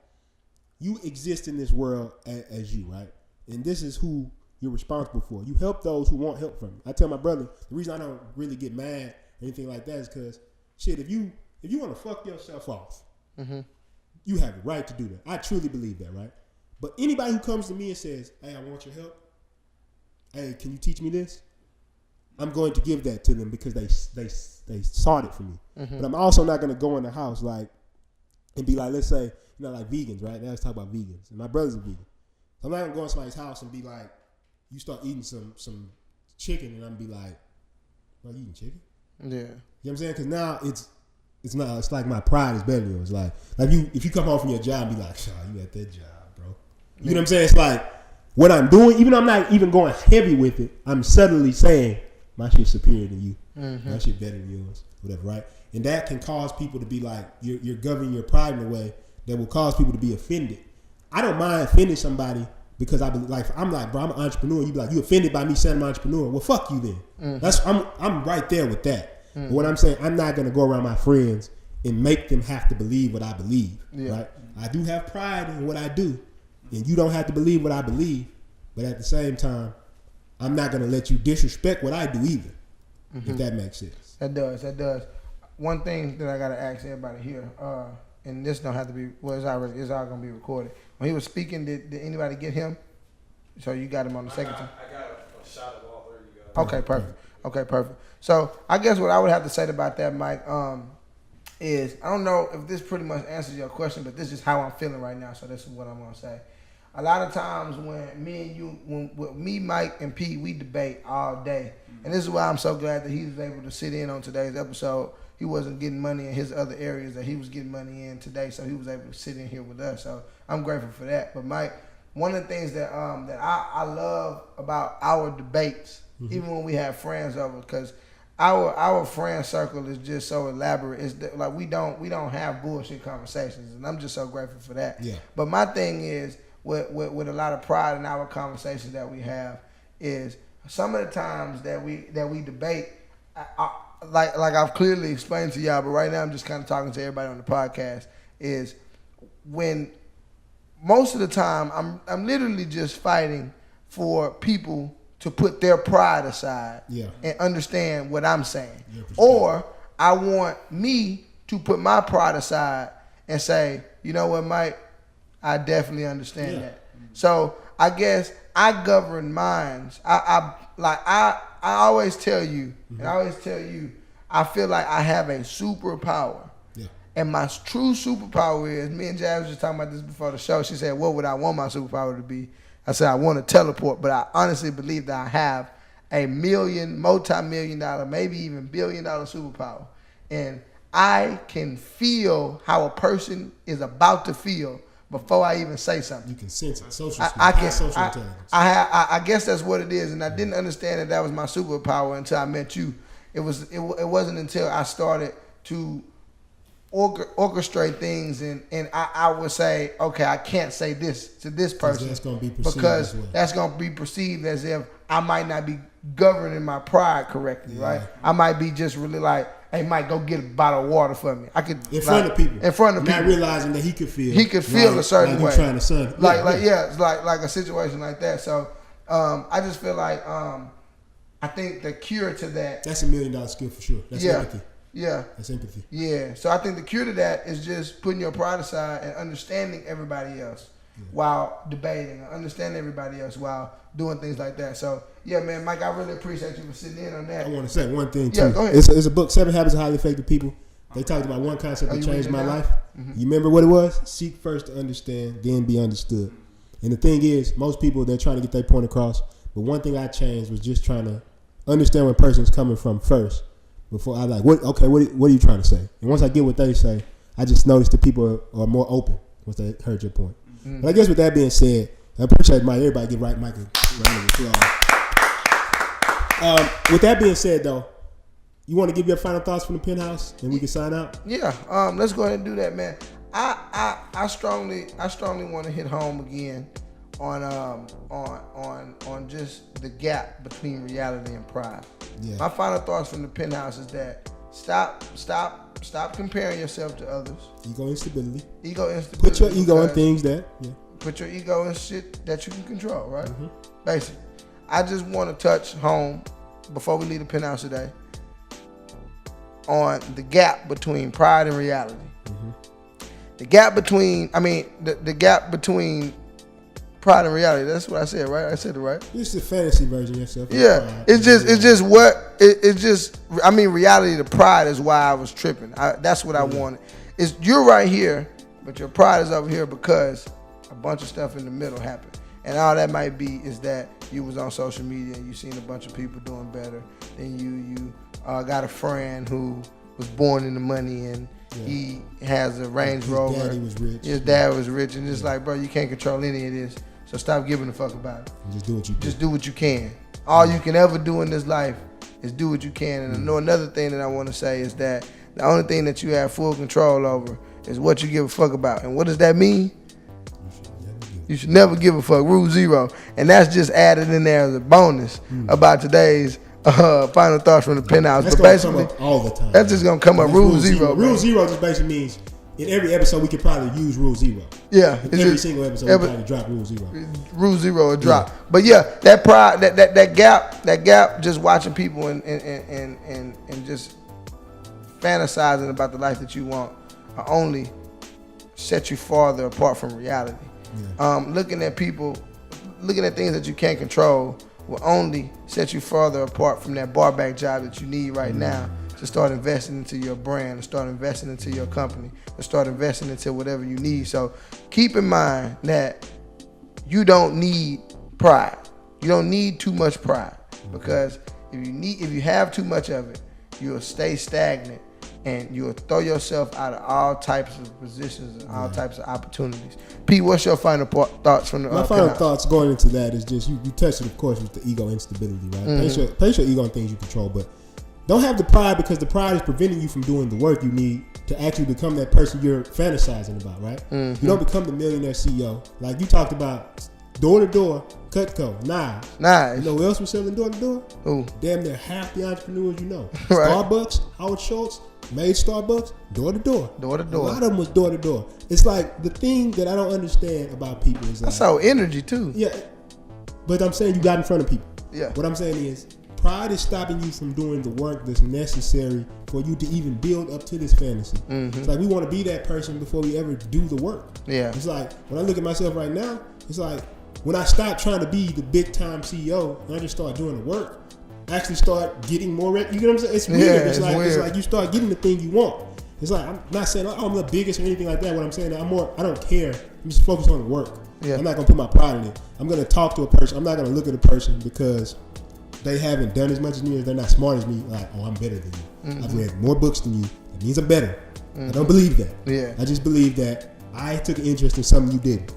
you exist in this world as you, right? And this is who you're responsible for. You help those who want help from you. I tell my brother, the reason I don't really get mad or anything like that is because, shit, if you want to fuck yourself off, you have the right to do that. I truly believe that, right? But anybody who comes to me and says, hey, I want your help. Hey, can you teach me this? I'm going to give that to them because they sought it from me. But I'm also not going to go in the house and be like, let's say, like vegans, right? Now let's talk about vegans. And my brother's a vegan. So I'm not going to go in somebody's house and be like, you start eating some chicken, and I'm be like, "Are you eating chicken?" Yeah. You know what I'm saying? Because now it's like my pride is better than yours. Like if you come home from your job and be like, "Shaw, you at that job, bro." You know what I'm saying? It's like what I'm doing, even though I'm not even going heavy with it, I'm subtly saying my shit's superior than you. My shit better than yours, whatever, right? And that can cause people to be like, you're governing your pride in a way that will cause people to be offended. I don't mind offending somebody. Because I'm like, bro, I'm an entrepreneur. You be like, you offended by me saying I'm an entrepreneur. Well, fuck you then. I'm right there with that. But what I'm saying, I'm not gonna go around my friends and make them have to believe what I believe. Right? I do have pride in what I do, and you don't have to believe what I believe. But at the same time, I'm not gonna let you disrespect what I do either. If that makes sense. That does. One thing that I gotta ask everybody here, and this don't have to be, well, it's all gonna be recorded. When he was speaking, did anybody get him? So you got him on the second time? I got a shot of all three of you guys. Okay, perfect. So I guess what I would have to say about that, Mike, is I don't know if this pretty much answers your question, but this is how I'm feeling right now. So this is what I'm gonna say. A lot of times when me and you, with me, Mike, and Pete, we debate all day, and this is why I'm so glad that he was able to sit in on today's episode. He wasn't getting money in his other areas that he was getting money in today, so he was able to sit in here with us. So I'm grateful for that. But Mike, one of the things that I love about our debates, even when we have friends over, because our friend circle is just so elaborate. It's like we don't have bullshit conversations, and I'm just so grateful for that. Yeah. But my thing is with a lot of pride in our conversations that we have is some of the times that we debate. Like I've clearly explained to y'all, but right now I'm just kind of talking to everybody on the podcast, is when most of the time I'm literally just fighting for people to put their pride aside and understand what I'm saying. Or I want me to put my pride aside and say, you know what, Mike, I definitely understand that. So I guess I govern minds. I always tell you, and I always tell you, I feel like I have a superpower. Yeah. And my true superpower is, me and Jazz was just talking about this before the show. She said, what would I want my superpower to be? I said, I want to teleport, but I honestly believe that I have a multi-million-dollar, maybe even billion-dollar superpower. And I can feel how a person is about to feel before I even say something. You can sense it. Social skills. I can. Social intelligence. I guess that's what it is, and I didn't understand that was my superpower until I met you. It wasn't until I started to orchestrate things, and I would say, okay, I can't say this to this person that's gonna be perceived because as well. that's going to be perceived as if I might not be governing my pride correctly, right? I might be just really like, hey, Mike, go get a bottle of water for me. I could in front of people, not realizing that he could feel a certain way, trying to son, it's like a situation like that. So I just feel like I think the cure to that's $1 million skill for sure. That's empathy. Yeah. That's empathy. Yeah. So I think the cure to that is just putting your pride aside and understanding everybody else while debating, understanding everybody else while doing things like that. So yeah, man, Mike, I really appreciate you for sitting in on that. I want to say one thing too. Yeah, go ahead. It's a book, 7 Habits of Highly Effective People. They talked about one concept that changed my life. Mm-hmm. You remember what it was? Seek first to understand, then be understood. And the thing is, most people, they're trying to get their point across. But one thing I changed was just trying to understand where a person's coming from first. Before I what are you trying to say? And once I get what they say, I just noticed that people are more open once they heard your point. Mm-hmm. But I guess with that being said, I appreciate everybody give Mike a round of applause. With that being said, though, you want to give your final thoughts from the penthouse, and we can sign out? Yeah, let's go ahead and do that, man. I strongly want to hit home again on just the gap between reality and pride. Yeah. My final thoughts from the penthouse is that stop comparing yourself to others. Ego instability. Put your ego in things that. Yeah. Put your ego in shit that you can control, right? Mm-hmm. Basically, I just want to touch home before we leave the penthouse today on the gap between pride and reality. Mm-hmm. The gap between pride and reality. That's what I said, right? I said it right. It's the fantasy version of yourself. Yeah, reality to pride is why I was tripping. That's what I wanted. You're right here, but your pride is over here because a bunch of stuff in the middle happened. And all that might be is that you was on social media and you seen a bunch of people doing better. Then you got a friend who was born into money and he has a Range Rover. His daddy was rich. His dad was rich, and it's like, bro, you can't control any of this. So stop giving a fuck about it. And just do what you do. Just do what you can. All you can ever do in this life is do what you can. And I know another thing that I want to say is that the only thing that you have full control over is what you give a fuck about. And what does that mean? You should never give a fuck. Rule 0. And that's just added in there as a bonus about today's final thoughts from the penthouse. That's but basically come up all the time. That's just gonna come up. Rule 0. Rule 0 just basically means in every episode we could probably use Rule 0. Yeah, in every single episode we probably drop Rule 0. Rule 0 will drop. Yeah. But yeah, that pride, that gap, just watching people and just fantasizing about the life that you want, only set you farther apart from reality. Yeah. Looking at people, looking at things that you can't control will only set you farther apart from that bar back job that you need right now to start investing into your brand, to start investing into your company, to start investing into whatever you need. So keep in mind that you don't need pride. You don't need too much pride, because if you have too much of it, you'll stay stagnant and you'll throw yourself out of all types of positions and all types of opportunities. Pete, what's your final thoughts from the My final thoughts going into that is just, you touched it, of course, with the ego instability, right? Mm-hmm. Place your ego on things you control, but don't have the pride, because the pride is preventing you from doing the work you need to actually become that person you're fantasizing about, right? Mm-hmm. You don't become the millionaire CEO. Like you talked about, door-to-door, Cutco, Nice. You know who else was selling door-to-door? Who? Damn near half the entrepreneurs you know. Right. Starbucks, Howard Schultz, made Starbucks, door-to-door. Door-to-door. A lot of them was door-to-door. It's like, the thing that I don't understand about people is like, I saw energy too. Yeah, but I'm saying you got in front of people. Yeah. What I'm saying is, pride is stopping you from doing the work that's necessary for you to even build up to this fantasy. Mm-hmm. It's like, we want to be that person before we ever do the work. Yeah. It's like, when I look at myself right now, it's like, when I stop trying to be the big time CEO and I just start doing the work, I actually start getting more. You know what I'm saying? It's weird. Yeah, it's weird. like you start getting the thing you want. It's like, I'm not saying I'm the biggest or anything like that. What I'm saying, I don't care. I'm just focused on the work. Yeah. I'm not gonna put my pride in it. I'm gonna talk to a person. I'm not gonna look at a person because they haven't done as much as me, or they're not smart as me. Like, oh, I'm better than you. Mm-hmm. I've read more books than you. That means I'm better. Mm-hmm. I don't believe that. Yeah. I just believe that I took an interest in something you didn't.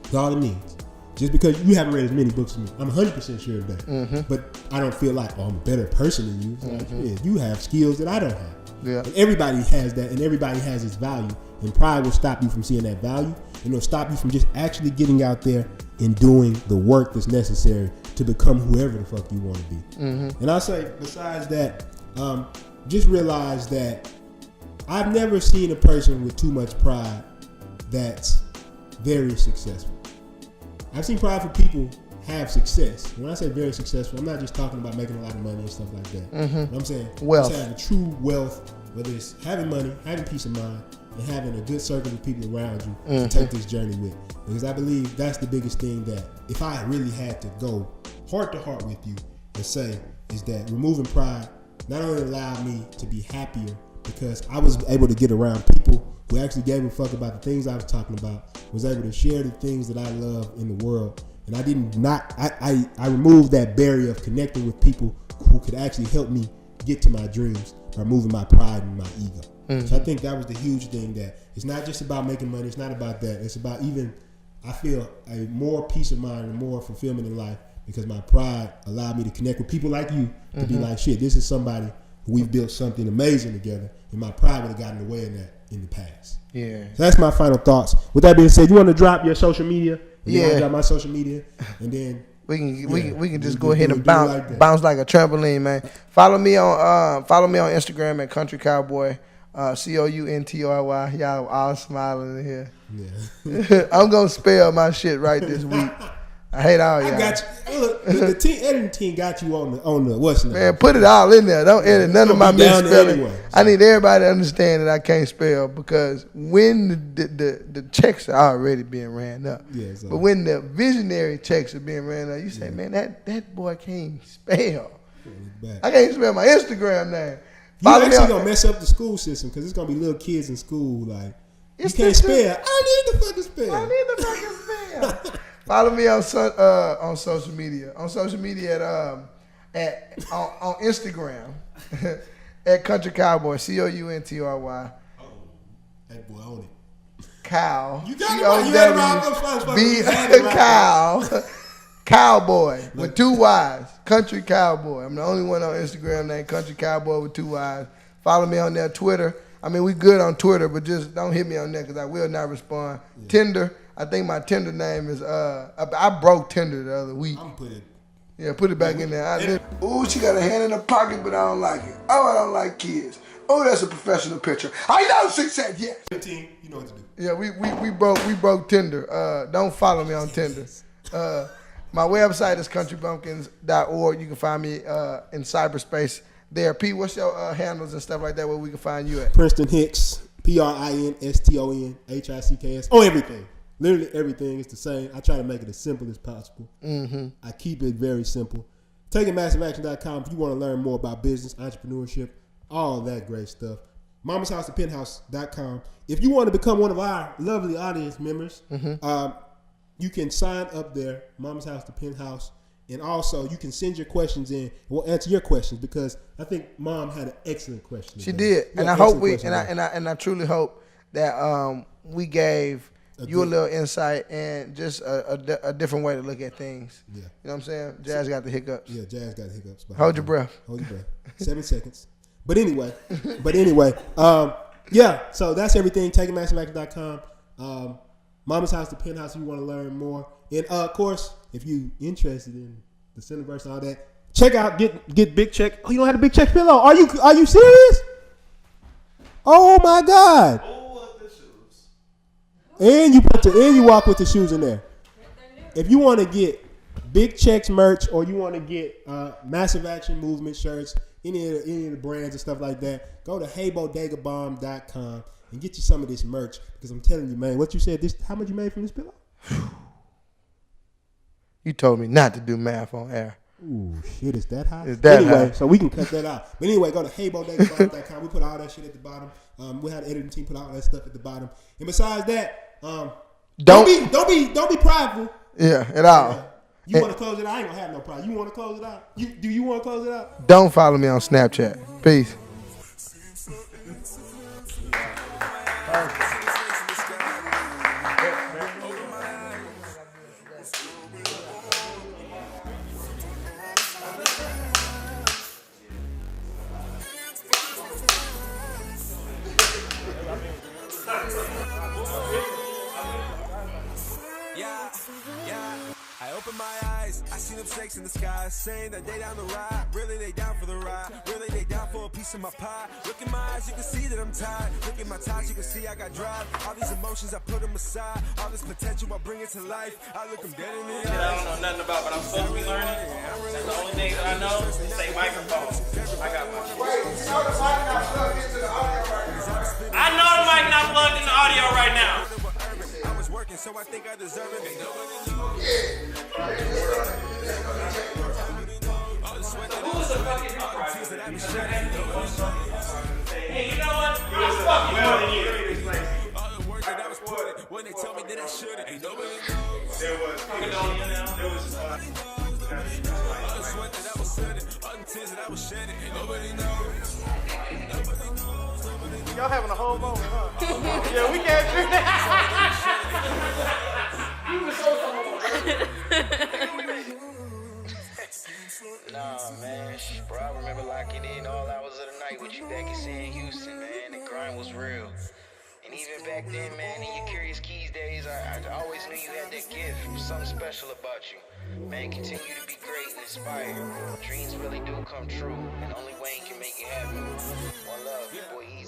That's all it means. Just because you haven't read as many books as me, I'm 100% sure of that. But I don't feel like, I'm a better person than you. It's like, yeah, you have skills that I don't have. Yeah. And everybody has that, and everybody has its value. And pride will stop you from seeing that value, and it'll stop you from just actually getting out there and doing the work that's necessary to become whoever the fuck you want to be. And I'll say, besides that, just realize that I've never seen a person with too much pride that's very successful. I've seen prideful people have success. When I say very successful, I'm not just talking about making a lot of money and stuff like that. I'm saying Wealth. just having true wealth, whether it's having money, having peace of mind, and having a good circle of people around you to take this journey with. Because I believe that's the biggest thing that if I really had to go heart to heart with you and say is that removing pride not only allowed me to be happier because I was able to get around people who actually gave a fuck about the things I was talking about, was able to share the things that I love in the world. And I removed that barrier of connecting with people who could actually help me get to my dreams by removing my pride and my ego. So I think that was the huge thing, that it's not just about making money. It's not about that. It's about I feel a more peace of mind and more fulfillment in life because my pride allowed me to connect with people like you to be like, shit, this is somebody who we've built something amazing together. And my pride would have gotten in the way of that in the past. Yeah. So that's my final thoughts. With that being said, you want to drop your social media? And I'll drop my social media, and then we can just go ahead and bounce like a trampoline, man. Follow me on Instagram at Country Cowboy, COUNTRY. Y'all all smiling in here. Yeah. I'm gonna spell my shit right this week. I hate all y'all. I got you. Look, the editing team got you on the what's name. Man, put it all in there. Don't edit none of my misspelling. Anyway, I need everybody to understand that I can't spell because when the checks are already being ran up, but when the visionary checks are being ran up, you say, man, that boy can't spell. I can't spell my Instagram name. You actually gonna mess up the school system because it's gonna be little kids in school like you can't spell. I need the fucking spell. Follow me on social media. On social media on Instagram at Country Cowboy, COUNTRY. Oh, that boy on it. Cow. You got it. Cow. Cowboy with 2 Y's. Country Cowboy. I'm the only one on Instagram named Country Cowboy with 2 Y's. Follow me on there. Twitter. I mean, we good on Twitter, but just don't hit me on there because I will not respond. Yeah. Tinder. I think my Tinder name is, I broke Tinder the other week. I'm put it. Yeah, put it back in there. Ooh, she got a hand in her pocket, but I don't like it. Oh, I don't like kids. Oh, that's a professional picture. I know she said yes. 15, you know what to do. Yeah, we broke Tinder. Don't follow me on Tinder. My website is countrybumpkins.org. You can find me in cyberspace there. P, what's your handles and stuff like that where we can find you at? Prinston Hicks, PRINSTON HICKS. On everything. Literally everything is the same. I try to make it as simple as possible. I keep it very simple. TakingMassiveAction.com if you want to learn more about business, entrepreneurship, all that great stuff. MamasHouseToPenthouse.com. If you want to become one of our lovely audience members, you can sign up there, Mama's House to Penthouse, and also you can send your questions in. We'll answer your questions because I think Mom had an excellent question. She did, and I hope I truly hope that we gave you a little insight and just a different way to look at things. Yeah, you know what I'm saying? Jazz got the hiccups. Yeah, Jazz got the hiccups. Hold your breath. 7 seconds. But anyway, yeah. So that's everything. TakingMassiveAction.com. Mama's House to Penthouse if you want to learn more. And of course, if you interested in the Cineverse and all that, check out get Big Check. Oh, you don't have a Big Check pillow? Are you serious? Oh my God! Oh, the shoes. And you walk with the shoes in there. If you want to get Big Checks merch or you want to get Massive Action Movement shirts, any of the brands and stuff like that, go to heybodegabomb.com and get you some of this merch because I'm telling you, man, what you said, how much you made from this pillow? You told me not to do math on air. Ooh, shit, is that high? Anyway, high? So we can cut that out. But anyway, go to heybodegabomb.com. We put all that shit at the bottom. We had the editing team put all that stuff at the bottom. And besides that, don't be prideful. Yeah, at all. You want to close it out? I ain't gonna have no pride. You want to close it out? Do you want to close it out? Don't follow me on Snapchat. Peace. I open my eyes, I see them snakes in the sky, saying that they down the ride. Really, they down for the ride. Really, they down for a piece of my pie. Look in my eyes, you can see that I'm tired. Look at my ties, you can see I got drive. All these emotions, I put them aside. All this potential, I bring it to life. I look them dead in the eyes. I don't know nothing about, but I'm supposed to be learning. That's the only thing that I know. Say microphone. I got my. Wait, you know the mic not plugged into the audio right now. I know the mic not plugged in the audio right now. I was working, so I think I deserve it. Who was the fucking hey, you know what? I'm fucking more than you. When they tell me that I shouldn't, ain't nobody There was sweat that I was shedding, tears that I was shedding, ain't nobody knows. Y'all having a whole moment, huh? Yeah, we can't do that. You were so Nah, man, bro, I remember locking in all hours of the night with you back in Houston, man. The grind was real. And even back then, man, in your Curious Keys days, I always knew you had that gift, something special about you. Man, continue to be great and inspired. Dreams really do come true, and only Wayne can make it happen. One love, your boy E.